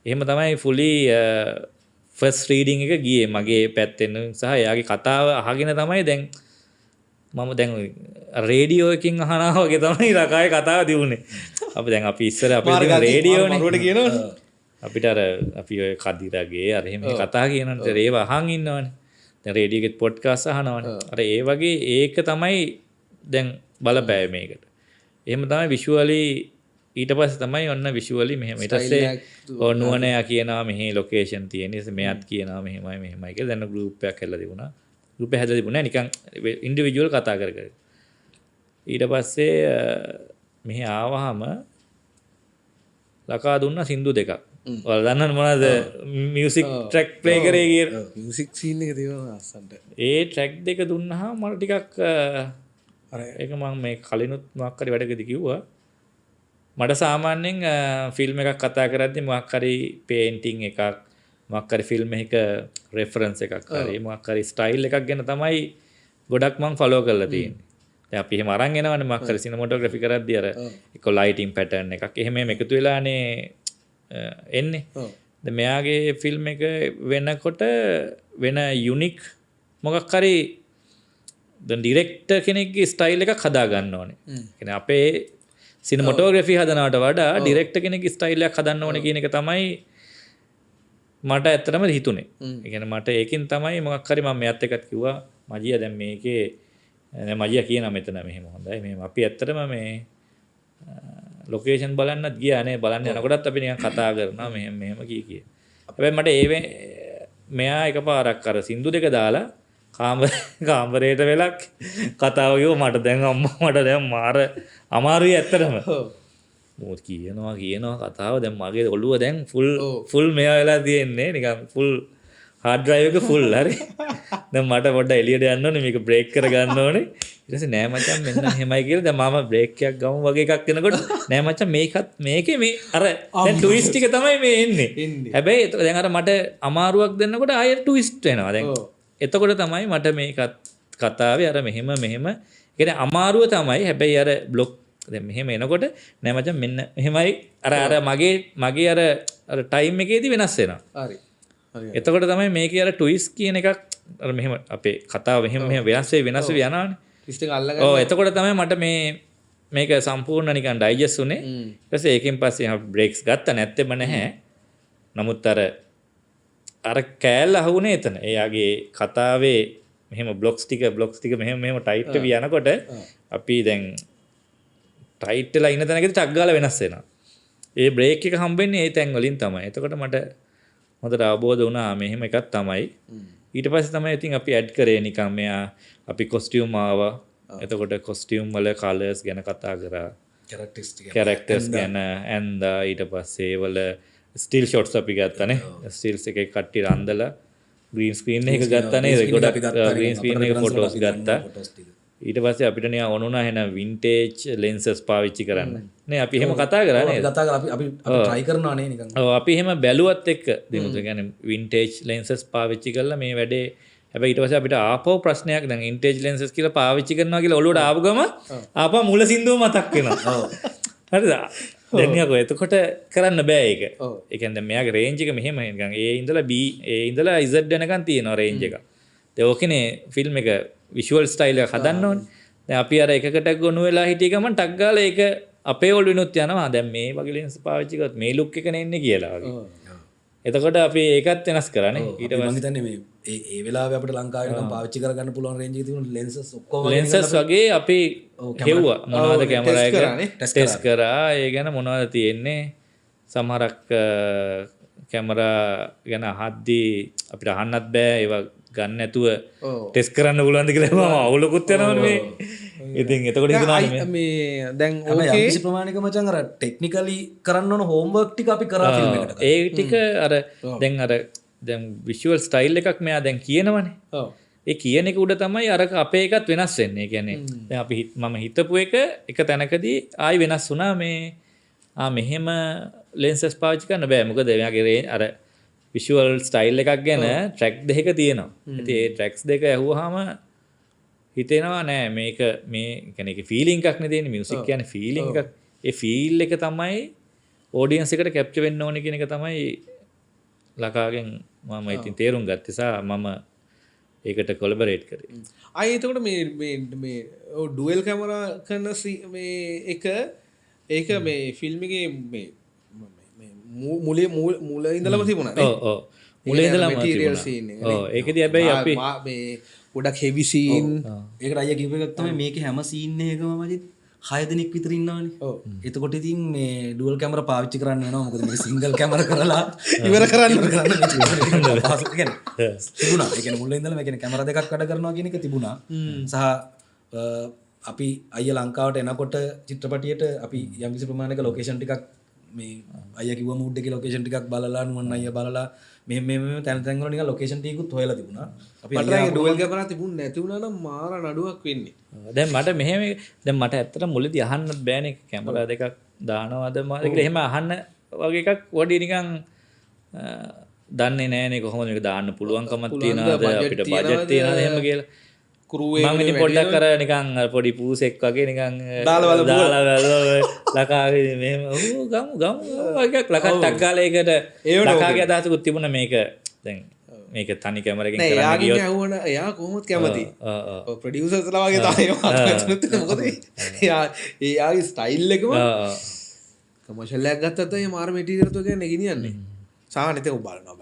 එහෙම තමයි ෆුලි ෆස්ට් රීඩින් එක ගියේ මගේ පැත්තෙන් සහ එයාගේ කතාව අහගෙන තමයි දැන් මම දැන් රේඩියෝ එකකින් අහනවා වගේ තමයි ලකාගේ කතාව දියුනේ. අපි ඉස්සර අපේ රේඩියෝනේ අරුවට කියනවනේ. අපිට අර අපි ඔය කදිරගේ අර එහෙම කතා කියනවනේ ඒව අහන් ඉන්නවනේ. දැන් රේඩියෝ එකේ පොඩ්කාස්ට් අහනවනේ. අර ඒ වගේ ඒක තමයි දැන් බලපෑය මේකට. එහෙම තමයි විෂුවලි ඊට පස්සේ තමයි ඔන්න විෂුවලි මෙහෙම ඊට පස්සේ නුවණයා කියනවා මෙහි ලොකේෂන් තියෙන. ඊට පස්සේ මෙයාත් කියනවා මෙහෙමයි කියලා. දැන් ගෲප් එකක් හැදලා තිබුණා. ගෲප් එක හැදලා තිබුණා නිකන් ඉන්ඩිවිජුවල් කතා කර. ඊට පස්සේ මෙහි ආවහම ලකා දුන්නා සින්දු දෙකක්. ඔයාලා දන්නවද මොනවද මියුසික් ට්‍රැක් ප්ලේ කරේ කියලා? මියුසික් සීන් එක තියෙනවා අස්සන්ට. ඒ ට්‍රැක් දෙක දුන්නාම මට ටිකක් අර ඒක මම මේ කලිනුත් මොකක් හරි වැඩකදී කිව්වා. මට සාමාන්‍යයෙන් ෆිල්ම් එකක් කතා කරද්දී මොකක් හරි පේන්ටිං එකක් මොකක් හරි ෆිල්ම් එකක රෙෆරන්ස් එකක් හරි මොකක් හරි ස්ටයිල් එකක් ගැන තමයි ගොඩක් මම ෆලෝ කරලා තියෙන්නේ. දැන් අපි එහෙම අරන් එනවනේ මොකක් හරි සිනමැටෝග්‍රැෆි කරද්දී අර එක ලයිටින් පැටර්න් එකක් එහෙම එකතු වෙලානේ එන්නේ. දැන් මෙයාගේ ෆිල්ම් එක වෙනකොට වෙන යුනික් මොකක් හරි දැන් ඩිරෙක්ටර් කෙනෙක්ගේ ස්ටයිල් එකක් හදා ගන්න ඕනේ. කියන්නේ අපේ සිනමැටෝග්‍රැෆි හදනවට වඩා ඩිරෙක්ටර් කෙනෙක්ගේ ස්ටයිල් එකක් හදන්න ඕනේ කියන එක තමයි මට ඇත්තටම හිතුනේ. ඒ කියන්නේ මට ඒකෙන් තමයි මොකක් හරි මම මෙයාත් එක්කත් කිව්වා මජියා දැන් මේකේ දැන් මජියා කියනවා මෙතන මෙහෙම හොඳයි මෙහෙම අපි ඇත්තටම මේ ලොකේෂන් බලන්නත් ගියා නේ බලන්න යනකොටත් අපි නිකන් කතා කරනවා මෙහෙම කී. හැබැයි මට මෙයා එකපාරක් අර සින්දු දෙක දාලා කාමරේට වෙලා කතාව කිව්වා මට දැන් අම්මා මට දැන් මාර අමාරුයි ඇත්තටම. මොකද කියනවා කතාව දැන් මගේ ඔළුව දැන් ෆුල් මෙයා වෙලා තියෙන්නේ නිකන් ෆුල් හાર્ඩ් ඩ්‍රයිව් එක ෆුල් හරි. දැන් මට පොඩ්ඩක් එළියට යන්න ඕනේ මේක බ්‍රේක් කරගන්න ඕනේ. ඊට පස්සේ නෑ මචං මෙන්න මෙහෙමයි කියලා දැන් මම බ්‍රේක් එකක් ගමු වගේ එකක් එනකොට නෑ මචං මේකේ මේ අර දැන් ට්විස්ට් එක තමයි මේ එන්නේ. හැබැයි දැන් අර මට අමාරුවක් දෙන්නකොට ආයෙ ට්විස්ට් වෙනවා. දැන් එතකොට තමයි මට මේ කතාවේ අර මෙහෙම කියන්නේ අමාරුව තමයි. හැබැයි අර බ්ලොක් දැන් මෙහෙම එනකොට නෑ මචං මෙන්න මෙහෙමයි අර මගේ අර ටයිම් එකේදී වෙනස් වෙනවා. හරි. එතකොට තමයි මේකේ අර ට්විස්ට් කියන එකක් අර මෙහෙම අපේ කතාව මෙහෙම වෙනස් වෙවි යනවානේ. ට්විස්ට් එක අල්ලගන්න. ඔව් එතකොට තමයි මට මේක සම්පූර්ණ නිකන් ඩයිජෙස්ට් උනේ. ඊට පස්සේ ඒකෙන් පස්සේ අපි බ්‍රේක්ස් ගත්තා නැත්තේම නැහැ. නමුත් අර කෑල්ල අහුනේ එතන. එයාගේ කතාවේ මෙහෙම බ්ලොක්ස් ටික මෙහෙම ටයිට් වෙවි යනකොට අපි දැන් ටයිට් වෙලා ඉන්න තැනකදී ටක් ගාලා වෙනස් වෙනවා. ඒ බ්‍රේක් එක හම්බෙන්නේ ඒ තැන් වලින් තමයි. එතකොට මට හොඳට අවබෝධ වුණා මෙහෙම එකක් තමයි. ඊට පස්සේ තමයි ඉතින් අපි ඇඩ් කරේ නිකන් මෙයා අපි කොස්ටියුම් ආවා. එතකොට කොස්ටියුම් වල කලර්ස් ගැන කතා කරා. කැරක්ටර්ස් ගැන ඇන්දා ඊට පස්සේ වල ස්ටිල් ෂොට්ස් අපි ගත්තනේ. ස්ටිල්ස් එකේ කට්ටිය රන්දලා ග්‍රීන් ස්ක්‍රීන් එක ගත්තා නේද? ගොඩක් ග්‍රීන් ස්ක්‍රීන් එක ෆොටෝස් ගත්තා. ඊට පස්සේ අපිට නිකන් ඕනුණා එහෙනම් වින්ටේජ් ලෙන්සස් පාවිච්චි කරන්න. නේ අපි එහෙම කතා කරා නේද? කතා කරලා අපි try කරනවා නේ නිකන්. ඔව් අපි එහෙම බැලුවත් එක්ක දිනුත් කියන්නේ වින්ටේජ් ලෙන්සස් පාවිච්චි කරලා මේ වැඩේ හැබැයි ඊට පස්සේ අපිට ආපහු ප්‍රශ්නයක් දැන් ඉන්ටෙලිජන්සස් කියලා පාවිච්චි කරනවා කියලා ඔළුවට ආපු ගම ආපහු මුල සින්දුව මතක් වෙනවා. හරිද? දැන් යකෝ එතකොට කරන්න බෑ ඒක. ඒ කියන්නේ දැන් මෙයාගේ රේන්ජ් එක මෙහෙම නිකන් A ඉඳලා B A ඉඳලා Z වෙනකන් තියෙනවා රේන්ජ් එක. දැන් ඕකනේ ෆිල්ම් එක විෂුවල් ස්ටයිල් එක හදන්න ඕනේ. දැන් අපි අර එකකට ගොනු වෙලා හිටිය ගමන් ටක් ගාලා ඒක අපේ ඔළුවෙනුත් යනවා. දැන් මේ වගේ ලෙන්ස් පාවිච්චි කරත් මේ ලුක් එකනේ එන්නේ කියලා වගේ. එතකොට අපි ඒකත් වෙනස් කරන්නේ. ඊට මම හිතන්නේ මේ ඒ වෙලාවේ අපිට ලංකාවේ නිකන් පාවිච්චි කරගන්න පුළුවන් රේන්ජ් එකේ තිබුණු ලෙන්සස් ඔක්කොම ලෙන්සස් වගේ අපි හෙව්වා. මොනවද කැමරා එක ටෙස්ට් කරා. ඒ ගැන මොනවද තියෙන්නේ. සමහරක් කැමරා ගැන අහද්දී අපිට අහන්නත් බෑ. ඒවා ගන්න නැතුව ටෙස්ට් කරන්න පුළුවන්ද කියලා මම අවුලකුත් වෙනවනේ මේ. ඉතින් එතකොට හිතනවා මේ දැන් ඕකේ කිසි ප්‍රමාණික මචං අර ටෙක්නිකලි කරන්න ඕන හෝම්වර්ක් ටික අපි කරා ෆිල්ම් එකට. ඒ ටික අර දැන් විෂුවල් ස්ටයිල් එකක් මෙයා දැන් කියනවනේ. ඒ කියන එක උඩ තමයි අර අපේ එකත් වෙනස් වෙන්නේ. ඒ කියන්නේ දැන් අපි මම හිතපු එක තැනකදී ආයි වෙනස් වුණා මේ මෙහෙම ලෙන්සස් පාවිච්චි කරන්න බෑ. මොකද මෙයාගේ අර විෂුවල් ස්ටයිල් එකක් ගැන ට්‍රැක් දෙකක තියෙනවා. ඉතින් ඒ ට්‍රැක්ස් දෙක ඇහුවාම හිතෙනවා නෑ මේක මේ කියන්නේ ඒක ෆීලිං එකක් නේ දෙන්නේ. මියුසික් කියන්නේ ෆීලිං එකක්. ඒ ෆීල් එක තමයි ඔඩියන්ස් එකට කැප්චර් වෙන්න ඕනේ කියන එක තමයි ලකාගෙන් මම ඉතින් තේරුම් ගත්තේ මම ඒකට කොලබරේට් කරේ. අය එතකොට මේ ඩුවල් කැමරා කරන මේ ඒක මේ ෆිල්ම් එකේ මේ මුල ඉඳලම තිබුණා නේ. ඔව් මුල ඉඳලම මැටීරියල් සීන් එක. ඔව් ඒකදී හැබැයි අපි මේ ගොඩක් හෙවි සීන්. ඒකට අයියා කිව්ව එකක් තමයි මේකේ හැම සීන් එකකම මජිත් 6 දෙනෙක් විතර ඉන්නවනේ. ඔව්. එතකොට ඉතින් මේ ඩුවල් කැමරා පාවිච්චි කරන්න වෙනවා. මොකද මේක සිංගල් කැමරා කරලා ඉවර කරන්න තිබුණා. ඒ කියන්නේ මුලින් ඉඳලා මේ කියන්නේ කැමරා දෙකක් වැඩ කරනවා කියන එක තිබුණා. සහ අපි අයියා ලංකාවට එනකොට චිත්‍රපටියට අපි යම්කිසි ප්‍රමාණයක ලොකේෂන් ටිකක් මේ අයියා කිව්ව මූඩ් එකේ ලොකේෂන් ටිකක් බලලා නුවන් අයියා බලලා මෙහෙම තැන් වල නිකන් ලොකේෂන් ටිකකුත් හොයලා තිබුණා. අපි අයියා ඩුවල් කැමරා තිබුණ නැති වුණා නම් මාර නඩුවක් වෙන්නේ. දැන් මට ඇත්තට මුලදී අහන්නත් බෑනේ කැමරා දෙකක් දානවද මාද කියලා. එහෙම අහන්න වගේ එකක් වඩි නිකන් දන්නේ නෑනේ කොහොමද මේක දාන්න පුළුවන්කමක් තියනවද අපිට බජට් තියනවද එහෙම කියලා. මම ඉතින් පොඩ්ඩක් කර නිකන් පොඩි පූසෙක් වගේ නිකන් දාලා ලකාගේ මෙහෙම ගමු වගේ ලකක් ටක් ගාලා ඒකට ලකාගේ අදහසකුත් තිබුණා මේක දැන් මේක තනි කැමරකින් කරන්න ගියොත් එයා කොහොමද කැමති ප්‍රොඩියුසර්ස්ලා වගේ තමයි මොකද එයාගේ ස්ටයිල් එකම කමර්ෂල් එකක් ගත්තත් ඒ මාර මැටීරියල් තු කියන්නේ ගෙනියන්නේ සාහනිත බලනවා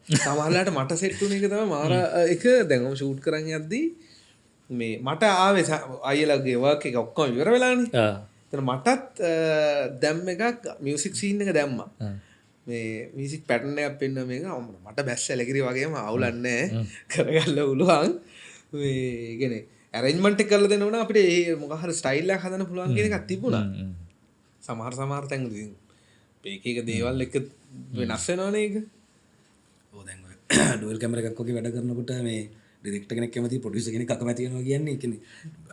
සමහරවිට මට සෙට් වුණ එක තමයි මාර එක දැන් මම ෂූට් කරන් යද්දී මේ මට ආවේ අයියලාගේ වර්ක් එක ඔක්කොම ඉවර වෙලානේ. එතන මටත් දැම්ම එකක් මියුසික් සීන් එක දැම්මා. මේ මියුසික් පැටර්න් එකක් පෙන්න මේක මට බැස් සැලකිරි වගේම අවුලක් නැහැ. කරගන්න පුළුවන්. මේ කියන්නේ ඇරේන්ජ්මන්ට් එක කරලා දෙන්න ඕන අපිට ඒ මොකක් හරි ස්ටයිල් එකක් හදන්න පුළුවන් කියන එකක් තිබුණා. සමහර තැන් ඉතින් මේක එක දේවල් එක වෙනස් වෙනවනේ ඒක. ඩුවල් කැමරා එකක් වගේ වැඩ කරනකොට මේ ඩිරෙක්ටර් කෙනෙක් කැමති ප්‍රොඩියුසර් කෙනෙක් අකමැති වෙනවා කියන්නේ ඒ කියන්නේ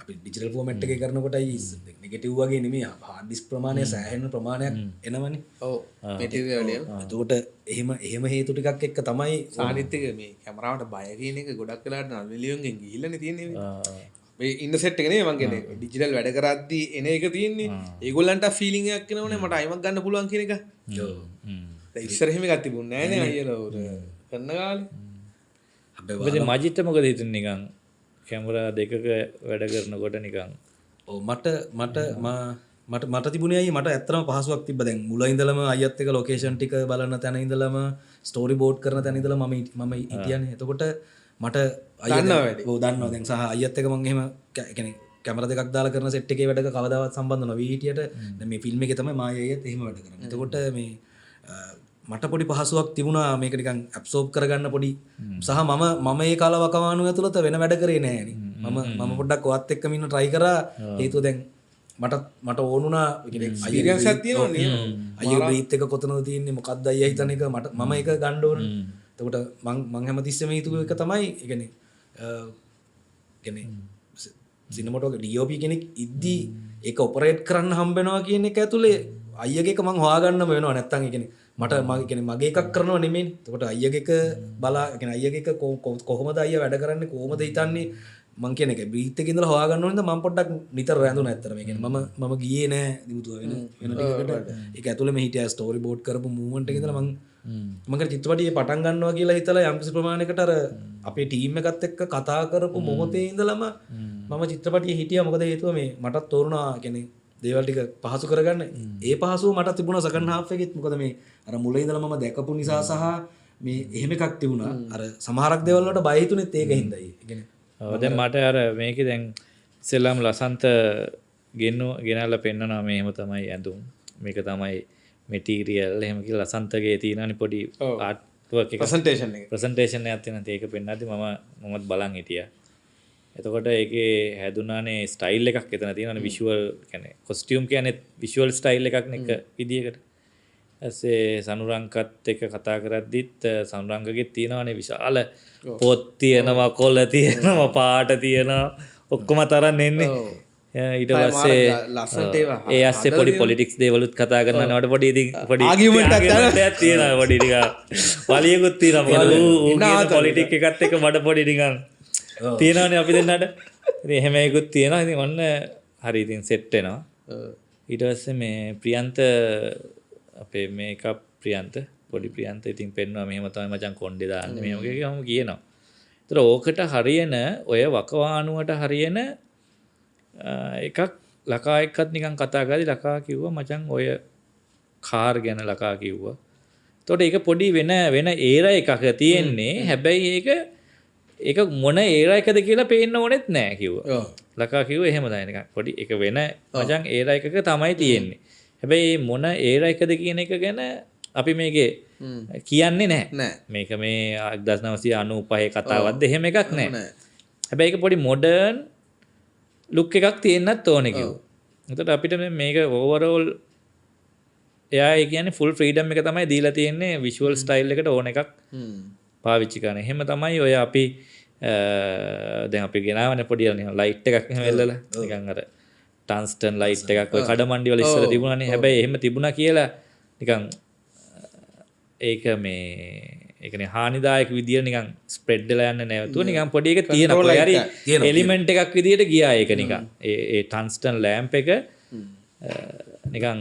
අපි ඩිජිටල් ෆෝමැට් එකේ කරනකොටයි නෙගටිව් වගේ නෙමෙයි හાર્ඩ් ඩිස්ක් ප්‍රමාණය සෑහෙන ප්‍රමාණයක් එනවනේ. ඔව් මැටීරියල් එක. එතකොට එහෙම හේතු ටිකක් එක්ක තමයි සානිත් එක මේ කැමරාවට බය කියන එක ගොඩක් වෙලාට 9 මිලියන්ගෙන් ගිහිල්ලානේ තියෙන්නේ මේ ඉන්න සෙට් එක නේ මං කියන්නේ ඩිජිටල් වැඩ කරද්දී එන එක තියෙන්නේ ඒගොල්ලන්ට ෆීලිං එකක් එනවනේ මට අයිමක් ගන්න පුළුවන් කියන එක. ඔව්. දැන් ඉස්සර එහෙම එකක් තිබුණේ නැහැ නේ අයියලා උර කරන කාලේ. මජිත්ට මොකද හිතන්නේ නිකන් කැමරා දෙකක වැඩ කරනකොට නිකන්. ඔව් මට තිබුණේ අයියේ මට ඇත්තටම පහසුවක් තිබ්බා. දැන් මුල ඉඳලම අයියත් එක්ක ලොකේෂන් ටික බලන තැන ඉඳලම ස්ටෝරි බෝඩ් කරන තැන ඉඳලම මම හිටියනේ. එතකොට මට දන්නවා දැන් සහ අයියත් එක්ක මම එහෙම කියන්නේ කැමරා දෙකක් දාලා කරන සෙට් එකේ වැඩක කවදාවත් සම්බන්ධ නොවී හිටියට දැන් මේ ෆිල්ම් එකේ තමයි මායි අයියත් එහෙම වැඩ කරන්නේ. එතකොට මේ මට පොඩි පහසුවක් තිබුණා මේක නිකන් ඇබ්සෝබ් කරගන්න පොඩි සහ මම ඒ කාලවකවානු ඇතුළත වෙන වැඩ කරේ නෑනේ. මම පොඩ්ඩක් ඔයත් එක්කම ඉන්න try කරා. හේතුව දැන් මට ඕනුණා එක්ස්පීරියන්ස් එකක් තියෙනවනේ. අයියෝ බ්‍රීත් එක කොතනද තියෙන්නේ මොකක්ද අයියා හිතන එක මම ඒක ගන්න ඕන. එතකොට මං හැමතිස්සෙම හිතුව එක තමයි ඒ කියන්නේ සිනමටෝග්‍රැෆි DOP කෙනෙක් ඉද්දී ඒක ඔපරේට් කරන්න හම්බ වෙනවා කියන එක ඇතුලේ අයියගේ එක මං හොයාගන්නම වෙනවා. නැත්තම් ඒ කියන්නේ මට මගේ එකක් කරනවා නෙමෙයි. එතකොට අයියගේ එක බලා කියන්නේ අයියගේ එක කොහොමද අයියා වැඩ කරන්නේ කොහොමද හිතන්නේ මං කියන එක බ්‍රීත් එකේ ඉඳලා හොයාගන්න ඕනේ මම පොඩ්ඩක් නිතර රැඳුණා ඇත්තටම. ඒ කියන්නේ මම ගියේ නෑ දිමුතුව වෙන ටිකකට. ඒක ඇතුළේ මේ හිටියා ස්ටෝරි බෝඩ් කරපු මූවමන්ට් එකේ ඉඳලා මම චිත්‍රපටියේ පටන් ගන්නවා කියලා හිතලා යම් කිසි ප්‍රමාණයකට අර අපේ ටීම් එකත් එක්ක කතා කරපු මොහොතේ ඉඳලම මම චිත්‍රපටියේ හිටියා. මොකද හේතුව මේ මටත් තෝරුණා කියන්නේ දේවල් ටික පහසු කරගන්න. ඒ පහසුව මට තිබුණා සෙකන්ඩ් හාෆ් එකෙත්. මොකද මේ අර මුලින් ඉඳලා මම දැකපු නිසා සහ මේ එහෙම එකක් තිබුණා. අර සමහරක් දේවල් වලට බය හිතුනේත් ඒක හින්දායි. ඒ කියන්නේ දැන් මට අර මේකේ දැන් ඉස්සෙල්ලාම ලසන්ත ගෙනල්ලා පෙන්නනවා මේ එහෙම තමයි ඇඳුම්. මේක තමයි මෙටීරියල් එහෙම කියලා ලසන්තගේ තියෙනනේ පොඩි ආර්ට් වර්ක් එක ප්‍රසන්ටේෂන් එකක් තියෙනවා. ඒක පෙන්නද්දි මමත් බලන් හිටියා. එතකොට ඒකේ හැදුනානේ ස්ටයිල් එකක් එතන තියෙනවානේ විෂුවල් කියන්නේ කොස්ටියුම් කියන්නේ විෂුවල් ස්ටයිල් එකක් නේ එක විදියකට. ඊස්සේ සනුරංගකත් එක්ක කතා කරද්දිත් සනුරංගගේ තියෙනවානේ විශාල පොත් තියෙනවා කොළ තියෙනවා පාට තියෙනවා ඔක්කොම තරම් එන්නේ. ඊට පස්සේ ලස්සනට ඒවා ඒ ඇස්සේ පොඩි පොලිටික්ස් දේවලුත් කතා කරනවාට පොඩි ඉතින් පොඩි ආගියුමන්ට් එකක් තියෙනවා පොඩි ටිකක් වලියකුත් තියෙනවා. මොකද ඌ පොලිටික් එකත් එක්ක මඩ පොඩි නිකන් තියෙනවානේ අපි දෙන්නට. ඉතින් එහෙම එකකුත් තියෙනවා. ඉතින් ඔන්න හරි ඉතින් සෙට් වෙනවා. ඊට පස්සේ මේ ප්‍රියන්ත අපේ මේකප් ප්‍රියන්ත පොඩි ප්‍රියන්ත ඉතින් පෙන්නවා මෙහෙම තමයි මචං කොණ්ඩේ දාන්නේ මෙහෙම කියනවා කියනවා. ඒතර ඕකට හරියන ඔය වකවානුවට හරියන එකක් ලකා එක්කත් නිකන් කතා කරලා ලකා කිව්වා මචං ඔය කාර් ගැන ලකා කිව්වා. එතකොට ඒක පොඩි වෙන ඒරා එකක තියෙන්නේ. හැබැයි ඒක මොන ඒරා එකද කියලා පේන්න ඕනෙත් නෑ කිව්වා. ලකා කිව්වා එහෙම තමයි නිකන් පොඩි ඒක වෙන මචං ඒරා එකක තමයි තියෙන්නේ. හැබැයි මොන ඒරා එකද කියන එක ගැන අපි මේකේ කියන්නේ නැහැ. මේක මේ 1995 කතාවක්ද එහෙම එකක් නැහැ. හැබැයි ඒක පොඩි මොඩර්න් ලුක් එකක් තියෙන්නත් ඕනේ කිව්වා. එතකොට අපිට මේක ඕවරෝල් එයා ඒ කියන්නේ ෆුල් ෆ්‍රීඩම් එක තමයි දීලා තියෙන්නේ විෂුවල් ස්ටයිල් එකට ඕන එකක් පාවිච්චි කරන. එහෙම තමයි ඔය අපි දැන් අපි ගෙනාවනේ පොඩි ලයිට් එකක් එහෙම එල්ලලා නිකන් අර ටන්ස්ටන් ලයිට් එකක් ඔය කඩමණ්ඩි වල ඉස්සර තිබුණානේ. හැබැයි එහෙම තිබුණා කියලා නිකන් ඒක මේ ඒ කියන්නේ හානිදායක විදියට නිකන් ස්ප්‍රෙඩ් වෙලා යන්නේ නැවතුව නිකන් පොඩි එක තියෙනවා. හරි එලිමන්ට් එකක් විදියට ගියා ඒක නිකන්. ඒ ටන්ස්ටන් ලෑම්ප් එක නිකන්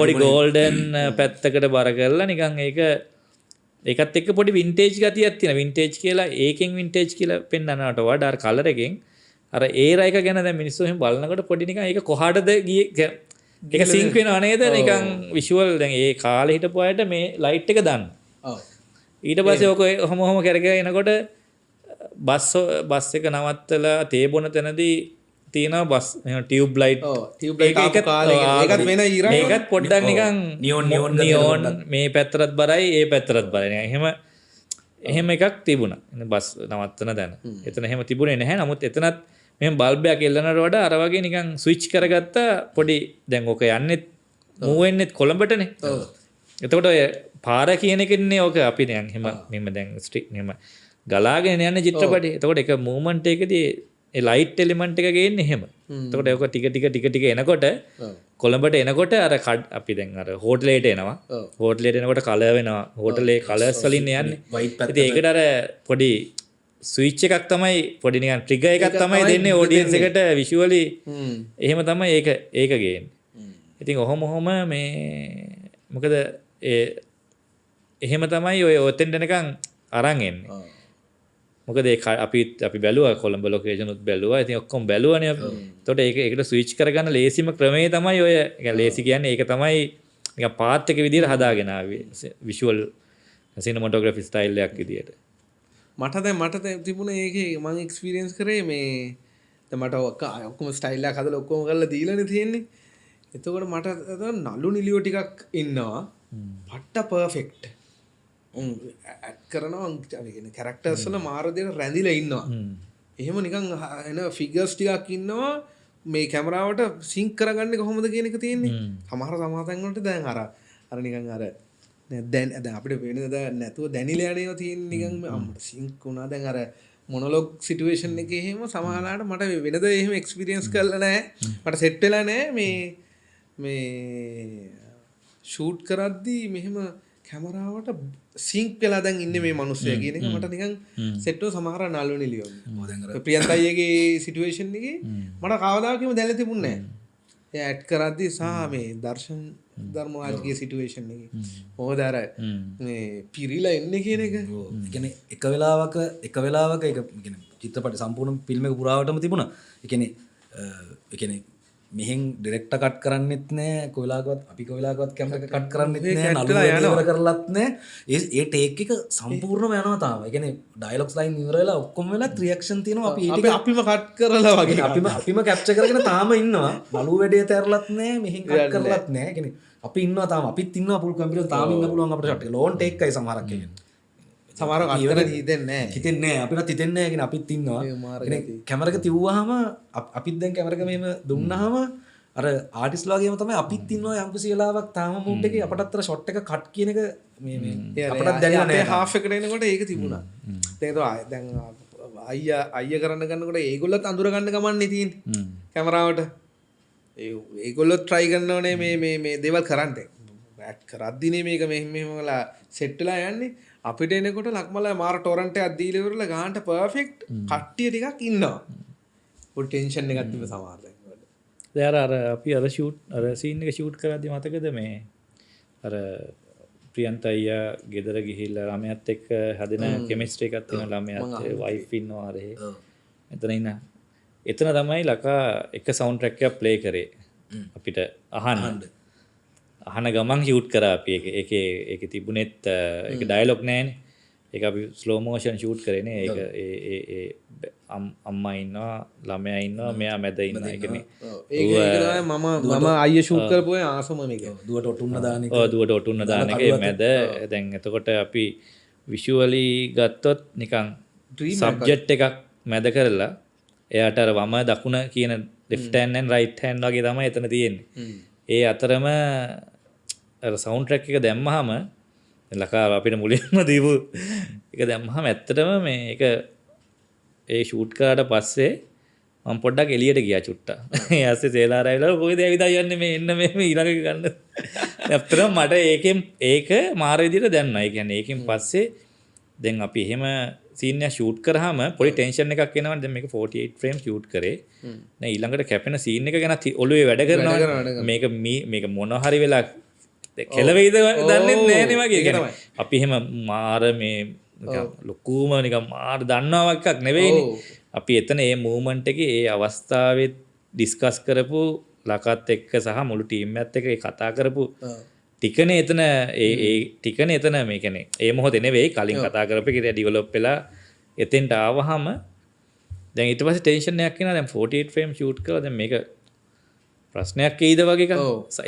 පොඩි ගෝල්ඩන් පැත්තකට බර කරලා නිකන් ඒකත් එක්ක පොඩි වින්ටේජ් ගතියක් තියෙනවා. වින්ටේජ් කියලා ඒකෙන් වින්ටේජ් කියලා පෙන්නනවට වඩා අර කලර් එකෙන් අර ඒරා එක ගැන දැන් මිනිස්සු එහෙම බලනකොට පොඩි නිකන් ඒක කොහාටද ගියේ ඒක සින්ක් වෙනව නේද නිකන් විෂුවල් දැන් ඒ කාලේ හිටපු අයට මේ ලයිට් එක දාන්න. ඊට පස්සේ ඔක ඔහොම කරගෙන එනකොට බස් එක නවත්තලා තේ බොන තැනදී තියෙනවා බස් ටියුබ් ලයිට් ඒකත් වෙන ඊරා ඒකත් පොඩ්ඩක් නිකන් නියෝන් මේ පැත්තටත් බරයි ඒ පැත්තටත් බරයි. එහෙම එකක් තිබුණා. බස් නවත්තන තැන. එතන එහෙම තිබුණේ නැහැ. නමුත් එතනත් මෙහෙම බල්බයක් එල්ලනට වඩා අර වගේ නිකන් ස්විච් කරගත්ත පොඩි දැන් ඔක යන්නේ මූව් වෙන්නේ කොළඹටනේ. එතකොට ඔය පාර කියන එකනේ ඔක අපි දැන් එහෙම දැන් ස්ට්‍රික් එහෙම ගලාගෙන යන්නේ චිත්‍රපටි. එතකොට ඒක මූවමන්ට් එකේදී ඒ ලයිට් එලිමන්ට් එක ගේන්නේ එහෙම. එතකොට ඒක ටික එනකොට කොළඹට එනකොට අර අපි දැන් අර හෝටලේට එනවා. හෝටලේට එනකොට කලර් වෙනවා. හෝටලේ කලර්ස් වලින් යන්නේ. ඉතින් ඒකට අර පොඩි ස්විච් එකක් තමයි පොඩි නිකන් ට්‍රිගර් එකක් තමයි දෙන්නේ ඔඩියන්ස් එකට විෂුවලි. එහෙම තමයි ඒක ගේන්නේ. ඉතින් ඔහොම මේ මොකද එහෙම තමයි ඔය ඔතෙන් යනකම් අරන් එන්නේ. මොකද අපි බැලුවා කොළඹ ලොකේෂන් උත් බැලුවා. ඉතින් ඔක්කොම බැලුවානේ අපි. එතකොට ඒකට ස්විච් කරගන්න ලේසිම ක්‍රමය තමයි ඔය ලේසි කියන්නේ ඒක තමයි නිකන් පාත් එක විදියට හදාගෙන ආවේ විෂුවල් සිනමැටෝග්‍රැෆි ස්ටයිල් එකක් විදියට. මට තිබුණ ඒකේ මං එක්ස්පීරියන්ස් කරේ මේ මට ඔක්කොම ස්ටයිල් එකක් හදලා ඔක්කොම කරලා දීලානේ තියෙන්නේ. එතකොට මට නළු නිලියෝ ටිකක් ඉන්නවා. පට්ට පර්ෆෙක්ට්. ඇඩ් කරනවා කියන කැරක්ටර්ස් වල මාර දෙයක් රැඳිලා ඉන්නවා. එහෙම නිකන් එන ෆිගර්ස් ටිකක් ඉන්නවා. මේ කැමරාවට සින්ක් කරගන්නේ කොහොමද කියන එක තියෙන්නේ. සමහර සමාතන් වලට දැන් අර නිකන් අර දැන් අපිට වෙනද නැතුව දැනිලා යනවා තියෙන්නේ නිකන් අම්මට සින්ක් වුණා. දැන් අර මොනොලොග් සිටුේෂන් එකේ එහෙම සමහරලාට මට වෙනද එහෙම එක්ස්පීරියන්ස් කරලා නැහැ. මට සෙට් වෙලා නැහැ මේ ෂූට් කරද්දී මෙහෙම කැමරාවට සිංක් වෙලා දැන් ඉන්නේ මේ මිනිස්සයා කියන එක මට නිකන් සෙට් එක සමහර නළුව නිලියෝ. ප්‍රියන්ත අයියගේ සිටුේෂන් එකේ මට කවදාකම දැනලා තිබුණේ නැහැ. එයා ඇඩ් කරද්දී සහ මේ දර්ශන් ධර්මවාජගේ සිටුේෂන් එකේ මොකද අර මේ පිරිලා එන්නේ කියන එක. ඒ කියන්නේ එක වෙලාවක ඒක කියන්නේ චිත්‍රපට සම්පූර්ණ ෆිල්ම් එක පුරාවටම තිබුණා. ඒ කියන්නේ මෙහෙන් ඩිරෙක්ටර් කට් කරන්නෙත් නෑ කොයිලාකවත් අපි කොයිලාකවත් කැමරා එක කට් කරන්නෙත් නෑ නළුවා ඉවර කරලත් නෑ ඒ ටේක් එක සම්පූර්ණම යනවා තාම. ඒ කියන්නේ ඩයලොග්ස් ලයින් ඉවර වෙලා ඔක්කොම වෙලා රියැක්ෂන් තියෙනවා අපි ඒ ටික අපිම කට් කරලා වගේ අපිම කැප්චර් කරගෙන තාම ඉන්නවා. නළුව වැඩේ තැරලත් නෑ මෙහෙන් කට් කරලත් නෑ. ඒ කියන්නේ අපි ඉන්නවා තාම අපිත් ඉන්නවා පුල් කම්පියුටර් තාම ඉන්න පුළුවන් අපිට ෂොට් එක ලෝන් ටේක් එකයි සමහරක් කියන්නේ. සමහරව අතර හිතෙන්නේ නැහැ. හිතෙන්නේ නැහැ අපිට හිතෙන්නේ නැහැ කියන්නේ අපිත් ඉන්නවා. කැමරා එක තියුවාම අපිත් දැන් කැමරා එක මෙහෙම දුන්නාම අර ආටිස්ට් වගේම තමයි අපිත් ඉන්නවා යම්කිසි වෙලාවක් තාම මූඩ් එකේ අපට අතර ෂොට් එක කට් කියන එක මේ අපටත් දැනෙන්නේ නැහැ. හාෆ් එකට එනකොට ඒක තිබුණා. දැන් අයියා කරන්න ගන්නකොට ඒගොල්ලොත් අඳුර ගන්න ගමන්නේ තියෙන්නේ කැමරාවට. ඒගොල්ලොත් try කරනවනේ මේ දේවල් කරන්න. ඇඩ් කරද්දිනේ මේක මෙහෙම වෙලා සෙට් වෙලා යන්නේ. අපිට එනකොට ලක්මල මාර ටොරන්ට් එකක් දීලා ඉවරලා ගානට පර්ෆෙක්ට් කට්ටිය ටිකක් ඉන්නවා. පොඩි ටෙන්ෂන් එකක් තිබ්බ සමහර දැන්. දැන් අර අපි අර ෂූට් අර සීන් එක ෂූට් කරද්දි මතකද මේ අර ප්‍රියන්ත අයියා ගෙදර ගිහිල්ලා ළමයාත් එක්ක හැදෙන කෙමිස්ට්‍රි එකක් තියෙන ළමයාත් වයිෆ් ඉන්නවා අර එතන ඉන්න. එතන තමයි ලකා එක සවුන්ඩ් ට්‍රැක් එකක් ප්ලේ කරේ අපිට අහන්න. අහන ගමන් ෂූට් කරා අපි ඒකේ තිබුණෙත් ඒක ඩයලොග් නැහැනේ. ඒක අපි ස්ලෝ මෝෂන් ෂූට් කරේනේ. ඒක ඒ අම්මා ඉන්නවා ළමයා ඉන්නවා මෙයා මැද ඉන්නවා. ඒ කියන්නේ ඒක මම අයිය ෂූට් කරපුවේ ආසම මේක. දුවට ඔටුන්න දාන එක. ඔව් දුවට ඔටුන්න දාන එක මැද. දැන් එතකොට අපි විෂුවලි ගත්තොත් නිකන් සබ්ජෙක්ට් එකක් මැද කරලා එයාට අර වම දකුණ කියන left hand and right hand වගේ තමයි එතන තියෙන්නේ. ඒ අතරම සවුන්ඩ් ට්‍රැක් එක දැම්මහම ලකා අපිට මුලින්ම දීපු එක දැම්මහම ඇත්තටම මේ එක ඒ ෂූට් කරාට පස්සේ මම පොඩ්ඩක් එළියට ගියා චුට්ටා. ඊට පස්සේ සේලාර ඇවිල්ලා කොහෙද ඇවිදා යන්නේ මේ එන්න මේ ඊළඟ ගන්න. ඇත්තටම මට ඒක මාර විදියට දැනුණා. ඒ කියන්නේ ඒකෙන් පස්සේ දැන් අපි එහෙම සීන් එක ෂූට් කරාම පොඩි ටෙන්ෂන් එකක් එනවා. දැන් මේක 48 ෆ්‍රේම් ෂූට් කරේ. දැන් ඊළඟට කැපෙන සීන් එක ගැන ඔළුවේ වැඩ කරනවා. මේක මොන හරි වෙලා කෙලවෙයිද දන්නේ නැහැ නේ වගේ. කියන්නේ අපි එහෙම මාර මේ ලොකුම නිකන් මාර දන්නවා එකක් නෙවෙයිනේ. අපි එතන මේ මූවමන්ට් එකේ ඒ අවස්ථාවේ ඩිස්කස් කරපු ලකත් එක්ක සහ මුළු ටීම් එකත් එක්ක කතා කරපු ටිකනේ එතන ඒ ටිකනේ එතන මේ කියන්නේ ඒ මොහොතේ නෙවෙයි කලින් කතා කරපු එක ඩෙවලොප් වෙලා එතෙන්ට ආවහම දැන් ඊට පස්සේ ටෙන්ෂන් එකක් එනවා. දැන් 48 ෆ්‍රේම් ෂූට් කරලා දැන් මේක ප්‍රශ්නයක් එයිද වගේ එකක්.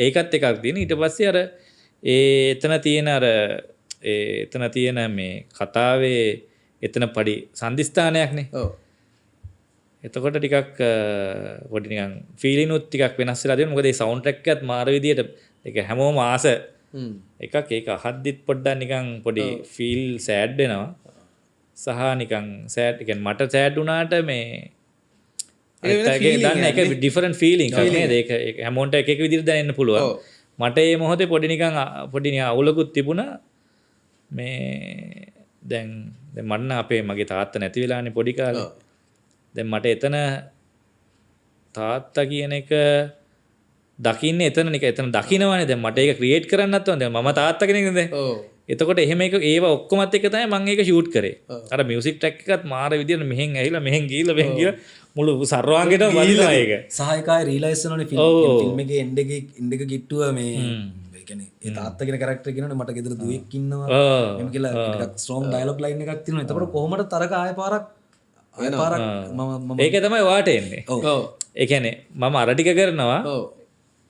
ඒකත් එකක් තියෙන. ඊට පස්සේ අර එතන තියෙන අර එතන තියෙන මේ කතාවේ එතන පඩි සන්දිස්ථානයක්නේ. එතකොට ටිකක් පොඩි නිකන් ෆීලින් උත් ටිකක් වෙනස් වෙලා තියෙනවා. මොකද ඒ සවුන්ඩ් ට්‍රැක් එකත් මාර විදියට ඒක හැමෝම ආස එකක්. ඒක අහද්දිත් පොඩ්ඩක් නිකන් පොඩි ෆීල් සෑඩ් වෙනවා. සහ නිකන් සෑඩ් කියන්නේ මට සෑඩ් වුණාට මේ ඒක දන්නේ ඒක ඩිෆරන්ට් ෆීලිං එකක් නේද? ඒක හැමෝන්ට එක එක විදිහට දැනෙන්න පුළුවන්. මට මේ මොහොතේ පොඩි නිකන් අවුලකුත් තිබුණා. මේ දැන් මට අපේ මගේ තාත්තා නැති වෙලානේ පොඩි කාලේ. දැන් මට එතන තාත්තා කියන එක දකින්නේ එතන දකින්නවනේ. දැන් මට ඒක ක්‍රියේට් කරන්නත් ඕනේ. දැන් මම තාත්තා කෙනෙක් නේද? එතකොට එහෙම ඒව ඔක්කොමත් එක තමයි මම ඒක ෂූට් කරේ. අර මියුසික් ට්‍රැක් එකත් මාර විදියට මෙහෙන් ඇහිලා මෙහෙන් ගිහිල්ලා මුළු සර්වාංගෙටම වදිනවා ඒක. සහායකයි රියලයිස් වෙනවනේ ෆිල්ම් එකේ එන්ඩ් එක කිට්ටුව මේ ඒ කියන්නේ ඒ තාත්තා කියන කැරක්ටර් කියනවනේ මට ගෙදර දුවෙක් ඉන්නවා. එහෙම කියලා ටිකක් ස්ට්‍රෝං ඩයලොග් ලයින් එකක් තියෙනවා. එතකොට කොහොමද තරක ආය පාරක් මම ඒක තමයි වාට එන්නේ. ඒ කියන්නේ මම අර ටික කරනවා.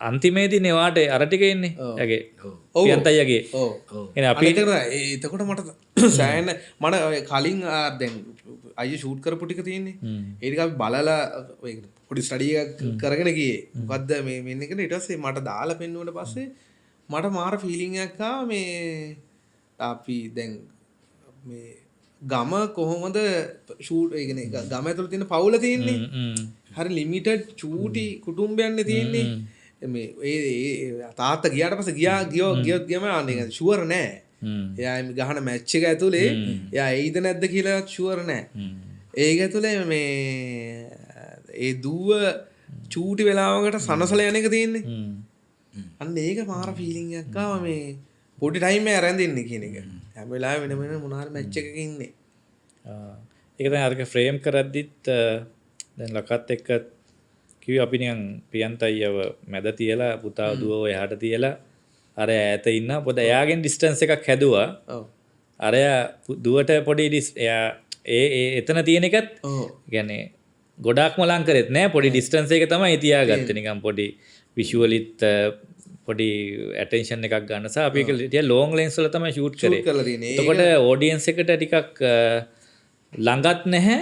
අන්තිමේදී වාට අර ටික එන්නේ. යගේ පියන්ත අයියගේ. එනේ අපි එතකොට මට සෑහෙන මට කලින් දැන් අයිය ෂූට් කරපු ටික තියෙන්නේ. ඒ ටික අපි බලලා පොඩි ස්ටඩි එකක් කරගෙන ගියේ. මොකද්ද මේ මෙන්න එක ඊට පස්සේ මට දාලා පෙන්නුවට පස්සේ මට මාර ෆීලිං එකක් ආවා මේ අපි දැන් මේ ගම කොහොමද ෂූට් ඒ කියන්නේ ගම ඇතුළේ තියෙන පවුල තියෙන්නේ. හරි ලිමිටඩ් චූටි කුටුම්බයන්නේ තියෙන්නේ. තාත්ත ගියාට පස්සේ ගියොත් ගියම අනේ ෂුවර් නෑ. එයා ගහන මැච් එක ඇතුලේ එයා එයිද නැද්ද කියලා ෂුවර් නෑ. ඒක ඇතුලේ ඒ දුව චූටි වෙලාවකට සනසල යන එක තියෙන්නේ. අන්න ඒක මාර ෆීලිං එකක් ආවා මේ පොඩි ටයිම් එක රැඳෙන්නේ කියන එක. හැම වෙලාවෙම වෙන වෙන මොනාර මැච් එකක ඉන්නේ. ඒක දැන් අරක ෆ්‍රේම් කරද්දිත් දැන් ලකත් එක්ක කිව්වේ අපි නිකන් ප්‍රියන්ත අයියව මැද තියලා පුතා දුව එහාට තියලා අර ඈත ඉන්න පොඩ එයාගෙන් ඩිස්ටන්ස් එකක් හැදුවා. අරයා දුවට පොඩි එයා එතන තියෙන එකත් කියන්නේ ගොඩක්ම ලං කරෙත් නෑ පොඩි ඩිස්ටන්ස් එක තමයි තියාගත්තේ නිකන් පොඩි විෂුවලිත් පොඩි ඇටෙන්ෂන් එකක් ගන්න සහ අපි ඒක ලොං ලෙන්ස් වල තමයි ෂූට් කරේ. එතකොට ඔඩියන්ස් එකට ටිකක් ළඟත් නැහැ.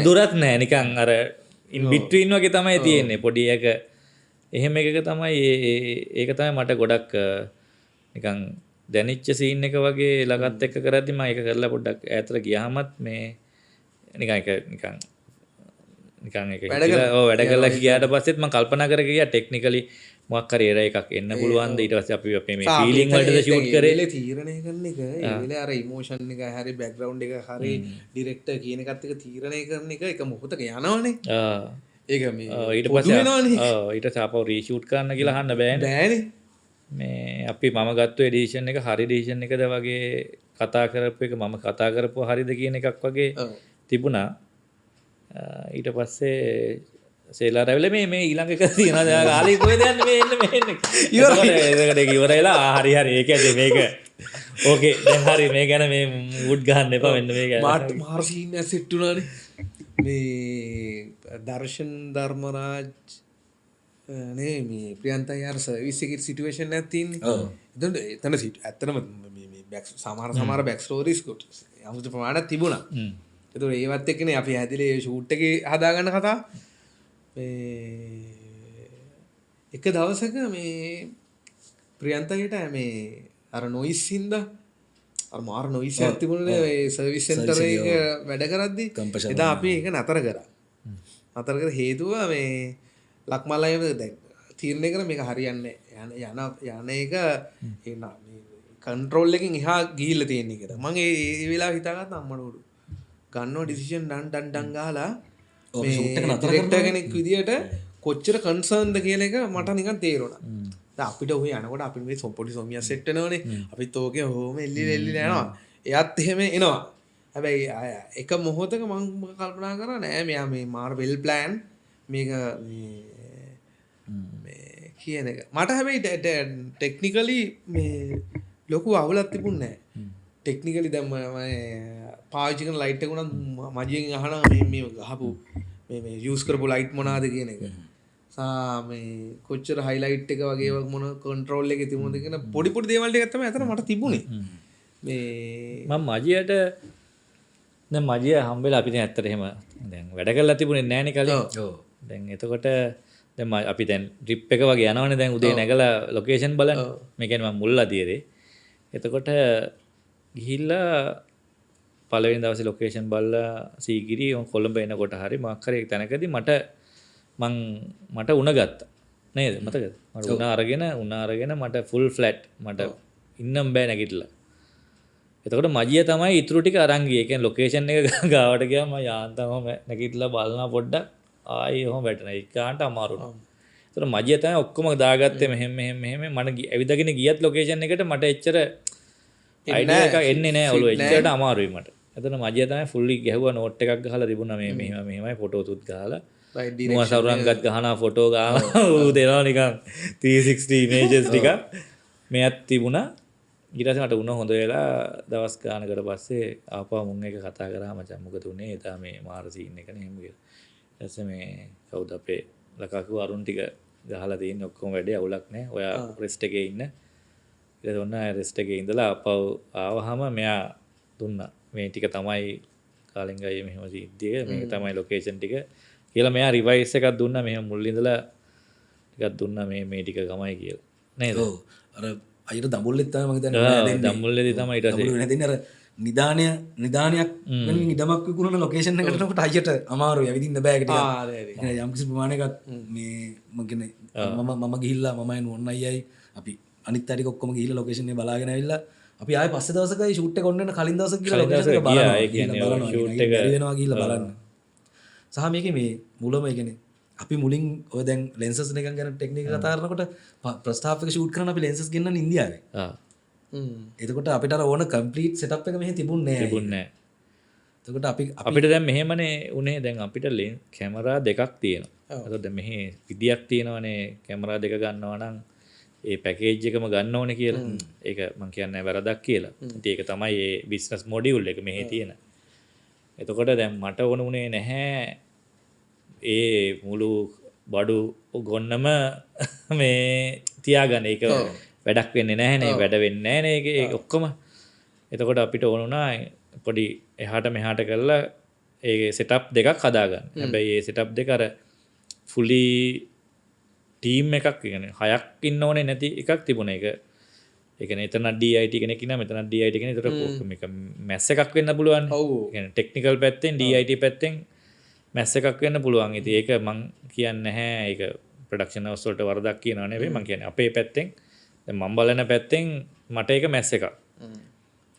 දුරත් නැහැ නිකන් අර ඉන් බිට්වීන් වගේ තමයි තියෙන්නේ පොඩි එක. එහෙම එකක තමයි ඒක තමයි මට ගොඩක් නිකන් දැනිච්ච සීන් එක වගේ ළඟත් එක්ක කරද්දි මම ඒක කරලා පොඩ්ඩක් ඈතට ගියාමත් මේ නිකන් ඒක වැඩ කරලා ගියාට පස්සෙත් මම කල්පනා කරගෙන ගියා ටෙක්නිකලි මොකක් හරි එරර් එකක් එන්න පුළුවන්ද ඊට පස්සේ අපි අපේ මේ ෆීලිං වලටද ෂූට් කරේ තීරණය කරන එක ඒ වෙලේ අර ඉමෝෂන් එක හරි බෑග්ග්‍රවුන්ඩ් එක හරි ඩිරෙක්ටර් කියන එකත් එක තීරණය කරන එක මොහොතක යනවනේ ඒක මේ ඊට පස්සේ ඊට පස්සේ ආපහු රීෂූට් කරන්න කියලා අහන්න බෑනේ මේ අපි මම ගත්ත එඩිෂන් එක හරි එඩිෂන් එකද වගේ කතා කරපු එක මම කතා කරපුවා හරිද කියන එකක් වගේ තිබුණා ඊට පස්සේ සේලා රැවිල මේ ඊළඟ එක තියෙනවා දැන් ආලි කොහෙද යන්නේ මේ එන්න ඉවරයි ඒකට ඉවරයිලා හරි ඒ කියන්නේ මේක ඕකේ දැන් හරි මේ ගැන මේ වුඩ් ගහන්න එපා මෙන්න මේ ගැන මාර සීන් එක සෙට් වුණානේ මේ දර්ශන් ධර්මරාජ් නේ මේ ප්‍රියන්ත අයියාර සර්විස් එකේ සිටුේෂන් එකක් තියෙන්නේ එතන ඇත්තටම මේ බෑක් සමහර බෑක් ස්ටෝරිස් කොට යමුතු ප්‍රමාණයක් තිබුණා ඒතකොට ඒවත් එක්කනේ අපි හැදිලේ ෂූට් එකේ හදාගන්න කතා එක දවසක මේ ප්‍රියන්තයට මේ අර නොයිස් හින්දා අර මාර නොයිස් එකක් තිබුණනේ ඒ සර්විස් සෙන්ටර් එක වැඩ කරද්දි එදා අපි ඒක නතර කරා. නතර කර හේතුව මේ ලක්මල්ලයිම දැන් තීරණය කරා මේක හරියන්නේ යන එක කන්ට්‍රෝල් එකකින් එහා ගිහිල්ලා තියෙන එක. මම ඒ වෙලාව හිතාගත්ත අම්මට උඩු ගන්නව ඩිසිෂන් ඩන් ගහලා ඩිරෙක්ටර් කෙනෙක් විදියට කොච්චර කන්සර්න්ද කියන එක මට නිකන් තේරුණා. දැන් අපිට ඔහේ යනකොට අපි මේ පොඩි සොමියා සෙට් වෙනවනේ. අපිත් ඕකේ ඔහොම එල්ලි යනවා. එයාත් එහෙම එනවා. හැබැයි එක මොහොතක මම කල්පනා කරා නෑ මෙයා මේ මාර වෙල් ප්ලෑන් මේක මේ කියන එක. මට හැබැයි ටෙක්නිකලි මේ ලොකු අවුලක් තිබුණේ නෑ. ටෙක්නිකලි දැන් මම පාවිච්චි කරන ලයිට් එක උනත් මජියෙන් අහනවා මේ ගහපු මේ යූස් කරපු ලයිට් මොනවාද කියන එක. මේ කොච්චර හයිලයිට් එක වගේ මොන කන්ට්‍රෝල් එකේ තිබුණද කියන පොඩි දේවල් ටිකක් තමයි අතන මට තිබුණේ. මේ මම මජියට දැන් මජිය හම්බෙලා අපි දැන් ඇත්තට එහෙම දැන් වැඩ කරලා තිබුණේ නැහැ නේ කලින්. දැන් එතකොට දැන් අපි දැන් ට්‍රිප් එක වගේ යනවනේ දැන් උදේ නැගලා ලොකේෂන් බලන්න. මේ කියන්නේ මම මුල්ලා තියේදී. එතකොට ගිහිල්ලා පළවෙනි දවසේ ලොකේෂන් බලලා සීගිරි කොළඹ එනකොට හරි මොකක් හරි තැනකදී මට උණ ගත්තා නේද මතකද මට උණ අරගෙන මට ෆුල් ෆ්ලැට් මට ඉන්නම් බෑ නැගිටලා එතකොට මජිය තමයි ඉතුරු ටික අරන් ගියේ ඒ කියන්නේ ලොකේෂන් එක ගාවට ගියාම මම යාන්තම නැගිටලා බලනවා පොඩ්ඩක් ආයි ඔහොම වැටෙනවා ඒකාන්ට අමාරු වුණා එතකොට මජිය තමයි ඔක්කොම දාගත්තේ මෙහෙම මම ඇවිදගෙන ගියත් ලොකේෂන් එකට මට එච්චර අයිඩියා එකක් එන්නේ නැහැ ඔළුව එච්චරට අමාරුයි මට එතන මජිය තමයි ෆුල්ලි ගැහුවා නෝට් එකක් ගහලා තිබුණා මේ මෙහෙමයි ෆොටෝ තුත් ගහලා මුව සවුරංගත් ගහනවා ෆොටෝ ගහනවා ඌ දෙනවා නිකන් 360 ඉමේජස් ටික මෙයක් තිබුණා ඊට පස්සේ මට උණ හොඳ වෙලා දවස් ගානකට පස්සේ ආපහු මුන් එක කතා කරා මචං මොකද උනේ එදා මේ මාර සීන් එකනේ එහෙම කියලා ඊට පස්සේ මේ කවුද අපේ ලකාකු අරුන් ටික ගහලා තියෙන්නේ ඔක්කොම වැඩේ අවුලක් නැහැ ඔයා රෙස්ට් එකේ ඉන්න ඊට පස්සේ ඔන්න රෙස්ට් එකේ ඉඳලා ආපහු ආවහම මෙයා දුන්නා මේ ටික තමයි කාලෙන් ගියේ මෙහෙම සිද්ධිය මේක තමයි ලොකේෂන් ටික කියලා මෙයා රිවයිස් එකක් දුන්නා මෙහෙම මුල් ඉඳලා ටිකක් දුන්නා මේ ටික ගමයි කියලා නේද ඔව් අර අයියට දඹුල්ලෙත් තමයි මම හිතන්නේ දඹුල්ලේදී තමයි ඊට පස්සේ දඹුල්ලේ නැදින්නේ අර නිධානයක් ඉඩමක් විකුණන ලොකේෂන් එකටනකට අයියට අමාරු ඇවිදින්න බෑගට යම්කිසි ප්‍රමාණයක් මේ මගෙන මම ගිල්ලා මමයි ඔන්න අයයි අපි අනිත් අරි කොක්කොම ගිහිල්ලා ලොකේෂන් එක බලාගෙන ඇවිල්ලා අපි ආයෙ පස්සේ දවසකයි ෂූට් එක ඔන්න කලින් දවසක ගිහලා ලොකේෂන් එක බලනවා ෂූට් එක වෙනවා ගිහිල්ලා බලන්න සහ මේකේ මේ මුලම ඒ කියන්නේ අපි මුලින් ඔය දැන් ලෙන්සස් එකක් ගැන ටෙක්නික් කතා කරනකොට ප්‍රස්තාප් එක ෂූට් කරන අපි ලෙන්සස් ගෙන්නන්නේ ඉන්දියාවේ එතකොට අපිට අර ඕන කම්ප්ලීට් සෙටප් එක මෙහෙ තිබුණේ නැහැ එතකොට අපිට දැන් මෙහෙමනේ උනේ දැන් අපිට කැමරා දෙකක් තියෙනවා එතකොට දැන් මෙහි විදියක් තියෙනවනේ කැමරා දෙක ගන්නවා නම් ඒ පැකේජ් එකම ගන්න ඕනේ කියලා ඒක මම කියන්නේ වැරදක් කියලා ඉතින් ඒක තමයි ඒ බිස්නස් මොඩියුල් එක මෙහි තියෙන එතකොට දැන් මට ඕන උනේ නැහැ ඒ මුළු බඩු ගොන්නම මේ තියාගන්න ඒක වැඩක් වෙන්නේ නැහැනේ වැඩ වෙන්නේ නැහැනේ ඒක ඔක්කොම එතකොට අපිට ඕන වුණා පොඩි එහාට මෙහාට කරලා ඒ සෙටප් දෙකක් හදාගන්න හැබැයි ඒ සෙටප් දෙක අර ෆුලි ටීම් එකක් කියන්නේ හයක් ඉන්න ඕනේ නැති එකක් තිබුණා ඒක ඒ කියන්නේ එතන DIT කෙනෙක් ඉන්නවා මෙතන DIT කෙනෙක් ඒතර මේක මැස් එකක් වෙන්න පුළුවන් ඔව් කියන්නේ ටෙක්නිකල් පැත්තෙන් DIT පැත්තෙන් මැස් එකක් වෙන්න පුළුවන් ඉතින් ඒක මං කියන්නේ නැහැ ඒක ප්‍රොඩක්ෂන් හවුස් වලට වරදක් කියනවා නෙවෙයි මං කියන්නේ අපේ පැත්තෙන් දැන් මම බලන පැත්තෙන් මට ඒක මැස් එකක්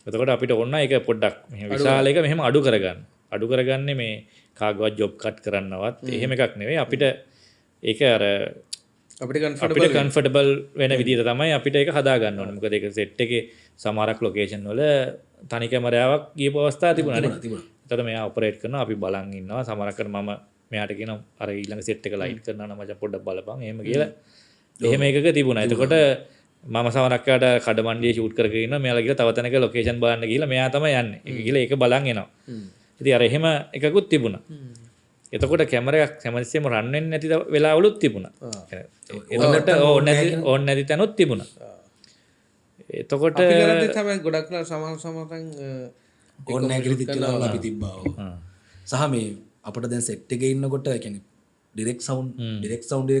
එතකොට අපිට ඕන ඒක පොඩ්ඩක් මෙහෙම විශාල එක මෙහෙම අඩු කරගන්න අඩු කරගන්නේ මේ කාගවත් ජොබ් කට් කරන්නවත් එහෙම එකක් නෙවෙයි අපිට ඒක අර අපිට කම්ෆර්ටබල් වෙන විදිහට තමයි අපිට ඒක හදා ගන්න ඕනේ. මොකද ඒක සෙට් එකේ සමහරක් ලොකේෂන් වල තනි කැමරාවක් ගියපු අවස්ථා තිබුණා නේ. එතකොට මෙයා ඔපරේට් කරනවා අපි බලන් ඉන්නවා. සමහරකට මම මෙයාට කියනවා අර ඊළඟ සෙට් එක ලයිට් කරනවා නම් මචං පොඩ්ඩක් බලපන්. එහෙම කියලා. එහෙම එකක තිබුණා. එතකොට මම සමහරක්කට කඩමණ්ඩියේ ෂූට් කරගෙන ඉන්නවා. මෙයාලා ගිහලා තව තැනක ලොකේෂන් බලන්න ගිහලා මෙයා තමයි යන්නේ. ඒක ගිහලා ඒක බලන් එනවා. ඉතින් අර එහෙම එකකුත් තිබුණා. එතකොට කැමරයක් හැමතිස්සෙම රන් වෙන්නේ නැති වෙලාවලුත් තිබුණා. එතකොට ඕන් නැති තැනුත් තිබුණා. එතකොට අපි කරද්දි තමයි ගොඩක් සමහරන් ඕන් නැගිලි තිච්චලා අපි තිබ්බා. සහ මේ අපිට දැන් සෙට් එකේ ඉන්නකොට ඒ කියන්නේ ඩිරෙක්ට්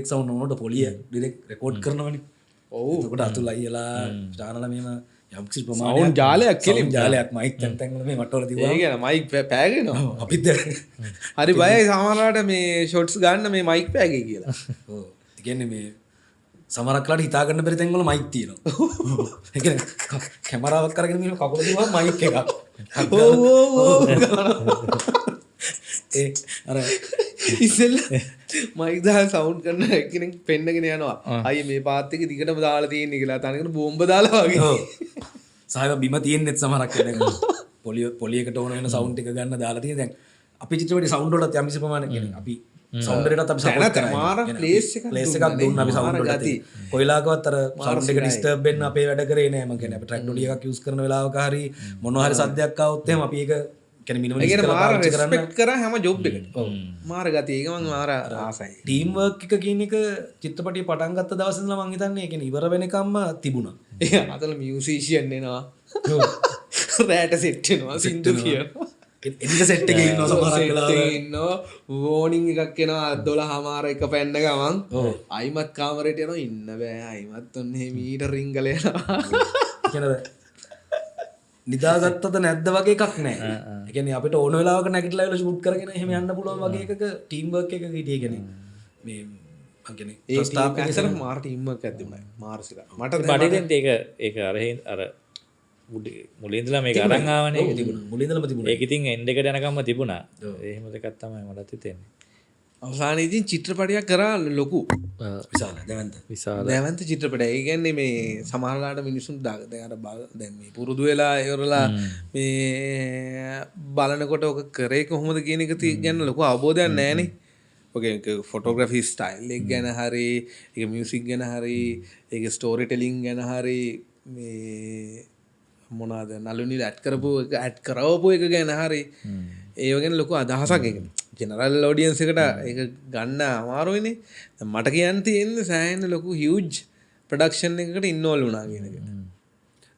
සවුන්ඩ් උනොට පොලිය ඩිරෙක්ට් රෙකෝඩ් කරනවනේ. ඔව්. එතකොට අතුල් අයියලා චානලා මෙහෙම යම්කිසි ප්‍රමාණයක් සවුන්ඩ් ජාලයක් කෙලින් ජාලයක් මයික් තැන් තැන් වල මේ මටවල තිබුණා. ඒ කියන්නේ මයික් පෑගෙනවා. අපිත් හරි බයයි සමහරවිට මේ ෂොට්ස් ගන්න මේ මයික් පෑගේ කියලා. ඔව්. ඒ කියන්නේ මේ සමහරක් වෙලාවට හිතා ගන්න බැරි තැන් වල මයික් තියෙනවා. ඒ කියන්නේ කැමරාවක් අරගෙන මෙහෙම කකුල දිවම මයික් එකක්. ඒ අර ඉස්සෙල්ලා මයික් දාලා සවුන්ඩ් කරන කෙනෙක් පෙන්නගෙන යනවා. අයියේ මේ පාත් එක දිගටම දාලා තියෙන්නේ කියලා තනකට බෝම්බ දාලා වගේ. සායව බිම තියෙන්නෙත් සමහරක් වෙලාවට පොලියකට ඕන වෙන සවුන්ඩ් එක ගන්න දාලා තියෙන දැන් අපි චිත්‍රපටි සවුන්ඩ් වලත් යම්කිසි ප්‍රමාණයක් කියන්නේ අපි සවුන්ඩ් එකටත් අපි සපෝට් කරනවා. ප්ලේස් එකක් දුන්නා අපි සවුන්ඩ් වලට. කොයිලාකවත් අර සවුන්ඩ් එක ඩිස්ටර්බ් වෙන්න අපේ වැඩ කරේ නෑ. මම කියන්නේ අපි ට්‍රැක් ඩොලි එකක් යූස් කරන වෙලාවක හරි මොනවා හරි සද්දයක් ආවොත් එහෙම අපි ඒක කියන්නේ මිනිමලිස්ට් කරලා පාවිච්චි කරන්න. රෙස්පෙක්ට් කරා හැම ජොබ් එකකට. ඔව්. මාර ගතිය. ඒක මම මාර ආසයි. ටීම් වර්ක් එක කියන එක චිත්‍රපටිය පටන් ගත්ත දවසේ ඉඳලා මම හිතන්නේ ඒ කියන්නේ ඉවර වෙනකම්ම තිබුණා. ඒ අතල මියුසිෂියන් එනවා. රෑට සෙට් වෙනවා සින්දු කියනවා. එදින සෙට් එකේ ඉන්නවා සමහරක් වෙලාවට ඉන්නවා වෝනින් එකක් එනවා 12:00 එක පැන්න ගමන් අයිමත් කාමරේට යනවා ඉන්න බෑ අයිමත් ඔන්නේ මීටර් රින්ගල යනවා කියන්නේ නිදාගත්තද නැද්ද වගේ එකක් නෑ. ඒ කියන්නේ අපිට ඕන වෙලාවක නැගිටලා ඉවල ෂූට් කරගෙන එහෙම යන්න පුළුවන් වගේ එකක ටීම් වර්ක් එකක හිටියේ කියන්නේ මේ මම කියන්නේ ඒ ස්ටාෆ් එකේ මාර ටීම් වර්ක් එකක් තිබුණා මාර්සිලා මට බඩේෙන් ඒක අර මුලින් ඉඳලා මේක අරන් ආවනේ ඒක තිබුණා. මුලින් ඉඳලම තිබුණා. ඒක ඉතින් එන්ඩ් එකට යනකම්ම තිබුණා. එහෙම දෙකක් තමයි මටත් හිතෙන්නේ. අවසානයේදී චිත්‍රපටයක් කරා ලොකු විශාල දැවන්ත චිත්‍රපටය. ඒ කියන්නේ මේ සමහරලාට මිනිසුන් දැන් අර දැන් මේ පුරුදු වෙලා ඉවරලා මේ බලනකොට ඔක කරේ කොහොමද කියන එක ගැන ලොකු අවබෝධයක් නැහැනේ. ඔකේ ෆොටෝග්‍රැෆි ස්ටයිල් එක ගැන හරි ඒක මියුසික් ගැන හරි ඒක ස්ටෝරි ටෙලිං ගැන හරි මේ මොනවාද නළුනිල ඇඩ් කරපු එක ඇඩ් කරවපු එක ගැන හරි ඒව ගැන ලොකු අදහසක් ඒක ජෙනරල් ඔඩියන්ස් එකට ඒක ගන්න අමාරුයිනේ. මට කියන්න තියෙන්නේ සෑහෙන ලොකු හියුජ් ප්‍රොඩක්ෂන් එකකට ඉන්වෝල්ව් වුණා කියන එක.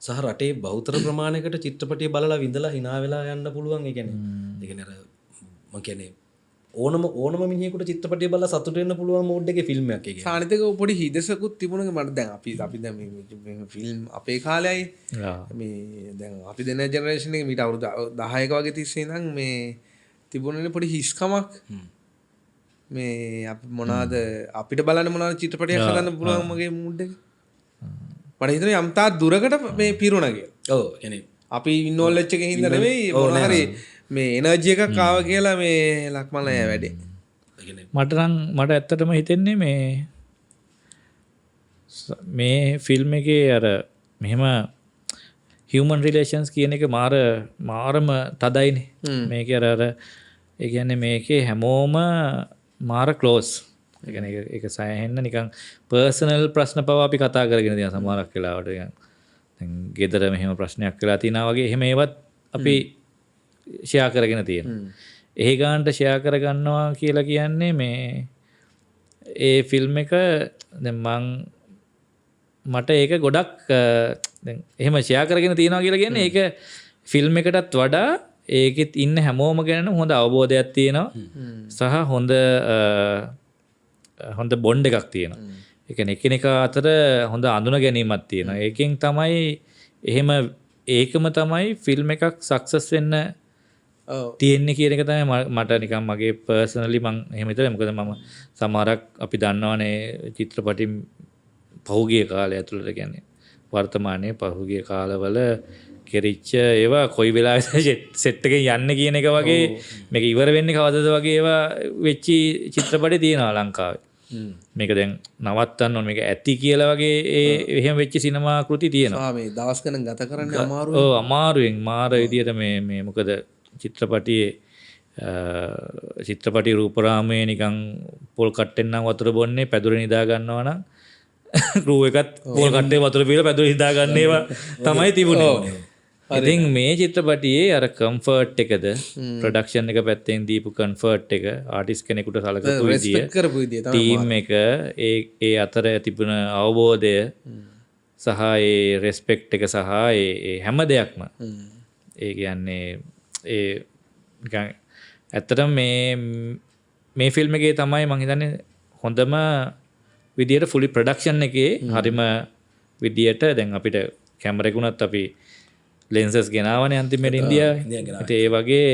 සහ රටේ බහුතර ප්‍රමාණයකට චිත්‍රපටිය බලලා විඳලා hina වෙලා යන්න පුළුවන්. ඒ කියන්නේ අර මම කියන්නේ ඕනම මිනිහෙකුට චිත්‍රපටිය බලලා සතුට වෙන්න පුළුවන් මෝඩ් එකේ ෆිල්ම් එකක් ඒක. සානිතක පොඩි හිදසකුත් තිබුණේ මට දැන් අපි දැන් මේ ෆිල්ම් අපේ කාලයයි මේ දැන් අපි දෙන ජෙනරේෂන් එකේ මීට අවුරුදු 10ක වගේ තිස්සේ ඉඳන් මේ තිබුණනේ පොඩි හිස්කමක් මේ අපි මොනවාද අපිට බලන්න මොනවාද චිත්‍රපටයක් හදන්න පුළුවන් මගේ මූඩ් එක මට හිතෙනවා යම් තාක් දුරකට මේ පිරුණා කියලා. ඔව් يعني අපි ඉන්නෝල් වෙච්ච එකේ හින්දා නෙවෙයි මොනවා හරි මේ එනර්ජි එකක් ආව කියලා මේ ලක්මල වැඩේ. මට ඇත්තටම හිතෙන්නේ මේ ෆිල්ම් එකේ අර මෙහෙම හියුමන් රිලේෂන්ස් කියන එක මාරම තදයිනේ. මේකේ අර ඒ කියන්නේ මේකේ හැමෝම මාර ක්ලෝස්. ඒ කියන්නේ ඒක සෑහෙන්න නිකන් පර්සනල් ප්‍රශ්න පවා අපි කතා කරගෙන තියෙන සමහරක් වෙලාවට නිකන් දැන් ගෙදර මෙහෙම ප්‍රශ්නයක් වෙලා තියෙනවා වගේ එහෙම ඒවත් අපි ෂෙයා කරගෙන තියෙනවා. ඒ ගානට ෂෙයා කරගන්නවා කියලා කියන්නේ මේ ඒ ෆිල්ම් එක දැන් මට ඒක ගොඩක් දැන් එහෙම ෂෙයා කරගෙන තියෙනවා කියලා කියන්නේ ඒක ෆිල්ම් එකටත් වඩා ඒකෙත් ඉන්න හැමෝම ගැන හොඳ අවබෝධයක් තියෙනවා සහ හොඳ බොන්ඩ් එකක් තියෙනවා. ඒ කියන්නේ එකිනෙකා අතර හොඳ අඳුන ගැනීමක් තියෙනවා. ඒකෙන් තමයි එහෙම ඒකම තමයි ෆිල්ම් එකක් සක්සස් වෙන්න තියෙන්නේ කියන එක තමයි මට නිකන් මගේ පර්සනලි මං එහෙම හිතුවා. මොකද මම සමහරක් අපි දන්නවනේ චිත්‍රපටි පහුගිය කාලය ඇතුළත කියන්නේ වර්තමානයේ පහුගිය කාලවල කෙරිච්ච ඒවා කොයි වෙලාවෙද සෙට් එකෙන් යන්නේ කියන එක වගේ මේක ඉවර වෙන්නේ කවදද වගේ ඒවා වෙච්චි චිත්‍රපටි තියෙනවා ලංකාවේ. මේක දැන් නවත්තන්න ඕන මේක ඇති කියලා වගේ එහෙම වෙච්ච සිනමා කෘති තියෙනවා. මේ දවස් ගණන් ගත කරන්න අමාරුයි. ඔව් අමාරුවෙන් මාර විදියට මේ මොකද චිත්‍රපටි රූපරාමයේ නිකන් පොල් කට්ටෙන් නම් වතුර බොන්නේ පැදුර නිදා ගන්නවා නම් රූ එකත් පොල් කට්ටේ වතුර බීලා පැදුර නිදා ගන්න ඒවා තමයි තිබුණේ. ඉතින් මේ චිත්‍රපටියේ අර කම්ෆර්ට් එකද ප්‍රොඩක්ෂන් එක පැත්තෙන් දීපු කම්ෆර්ට් එක ආටිස්ට් කෙනෙකුට සලකපු විදිය ටීම් එක ඒ අතර තිබුණ අවබෝධය සහ ඒ රෙස්පෙක්ට් එක සහ ඒ හැම දෙයක්ම ඒ කියන්නේ ඇත්තටම මේ ෆිල්ම් එකේ තමයි මං හිතන්නේ හොඳම විදියට ෆුලි ප්‍රොඩක්ෂන් එකේ හරිම විදියට දැන් අපිට කැමරෙකුණත් අපි ලෙන්සස් ගෙනාවනේ අන්තිමට ඉන්දියාවේ. ඒ වගේ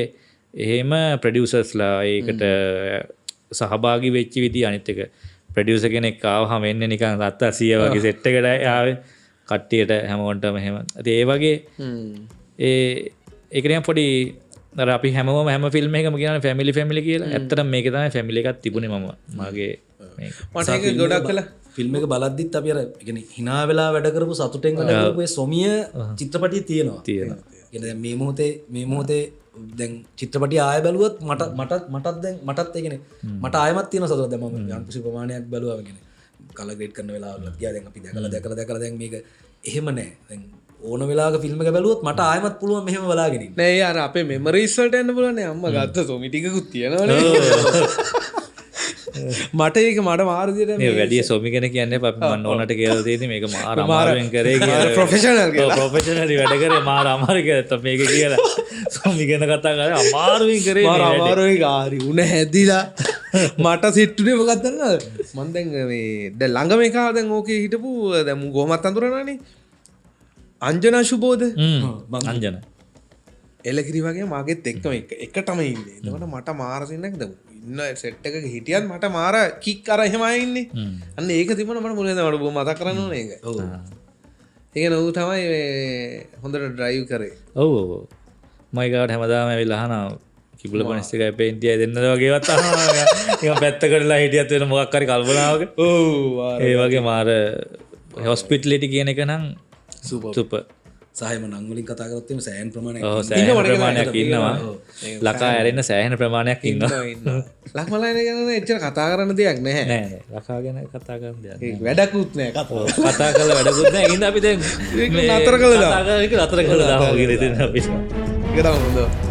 එහෙම ප්‍රොඩියුසර්ස්ලා ඒකට සහභාගී වෙච්ච විදිය අනිත් එක ප්‍රොඩියුසර් කෙනෙක් ආවහම එන්නේ නිකන් රත්තා 100 වගේ සෙට් එකට ආවේ කට්ටියට හැමෝටම එහෙම. ඉතින් ඒ වගේ ඒක නිකන් පොඩි අර අපි හැමෝම හැම ෆිල්ම් එකකම කියනවානේ ෆැමිලි කියලා. ඇත්තටම මේකේ තමයි ෆැමිලි එකක් තිබුණේ මගේ මේක. මට ඒක ගොඩක් කළා ෆිල්ම් එක බලද්දිත් අපි අර يعني hina වෙලා වැඩ කරපු සතුටෙන් වැඩ කරපු ඒ සොමිය චිත්‍රපටිය තියෙනවා. يعني දැන් මේ මොහොතේ දැන් චිත්‍රපටිය ආය බැලුවොත් මටත් ඒ කියන්නේ මට ආයමත් තියෙන සතුට දැන් මම යම්කිසි ප්‍රමාණයක් බැලුවා කියන්නේ කලර් ග්‍රේඩ් කරන වෙලාවල ගියා දැන් අපි දැකලා දැන් මේක එහෙම නැහැ. දැන් ඕන වෙලාවක ෆිල්ම් එක බැලුවොත් මට ආයමත් පුළුවන් මෙහෙම බලාගෙන ඉන්න. නෑ යාර අපේ මෙමරිස් වලට යන්න පුළුවන් නේ අම්මා ගත්ත සොමි ටිකකුත් තියෙනවනේ. මට ඒක මට මාර විදියට මේ වැඩි සොමි කෙනෙක් කියන්නේ අපි මම ඕනට කියලා තියෙන්නේ මේක මාර අමාරුවෙන් කරේ කියලා ප්‍රොෆෙෂනල් කියලා. ප්‍රොෆෙෂනලි වැඩ කරේ මාර අමාරු කියලා මේක කියලා සොමි ගැන කතා කරලා අමාරුවෙන් කරේ මාර අමාරුයි ගාරි උණ හැදිලා මට සිට්ටුනේ මොකක්ද දන්නවද මම දැන් මේ දැන් ළඟම එක දැන් ඕකේ හිටපු දැන් මු කොහොමත් අඳුරනවානේ අංජනා සුබෝධ අංජනා එලකිරි වගේ මගෙත් එක්කම එකටම ඉන්නේ. එතකොට මට මාර සින්නක් දැන් ඉන්න සෙට් එකක හිටියත් මට මාර කික් අර එහෙමයි ඉන්නේ. අන්න ඒක තිබුණා මට මුලින්ම මට බොහොම මතක් කරන්න ඕනේ ඒක. ඔව්. ඒක නෝ තමයි මේ හොඳට ඩ්‍රයිව් කරේ. ඔව් ඔව්. මයි ගාඩ් හැමදාම ඇවිල්ලා අහනවා කිබුල පනිස් එකයි පේන්ටියයි දෙන්නද වගේවත් අහනවා. ඒක පැත්තකටලා හිටියත් වෙන මොකක් හරි කල්පනාවක. ඔව්. ඒ වගේ මාර හොස්පිටලිටි කියන එක නම් සුපර්. සහයම නම් වලින් කතා කරත් එimhe සෑහෙන ප්‍රමාණයක් ඉන්නවා. ලකා ඇරෙන්න සෑහෙන ප්‍රමාණයක් ඉන්නවා. ලක්මලයින ගැන එච්චර කතා කරන්න දෙයක් නැහැ. නෑ ලකා ගැන කතා කරන්න දෙයක් නෑ. වැඩකුත් නෑ කතා කරලා වැඩකුත් නෑ. ඉතින් අපි දැන් නතර කළා. කතා කරලා නතර කළා දාමු කියලා ඉතින් අපි. ඒක තමයි හොඳ.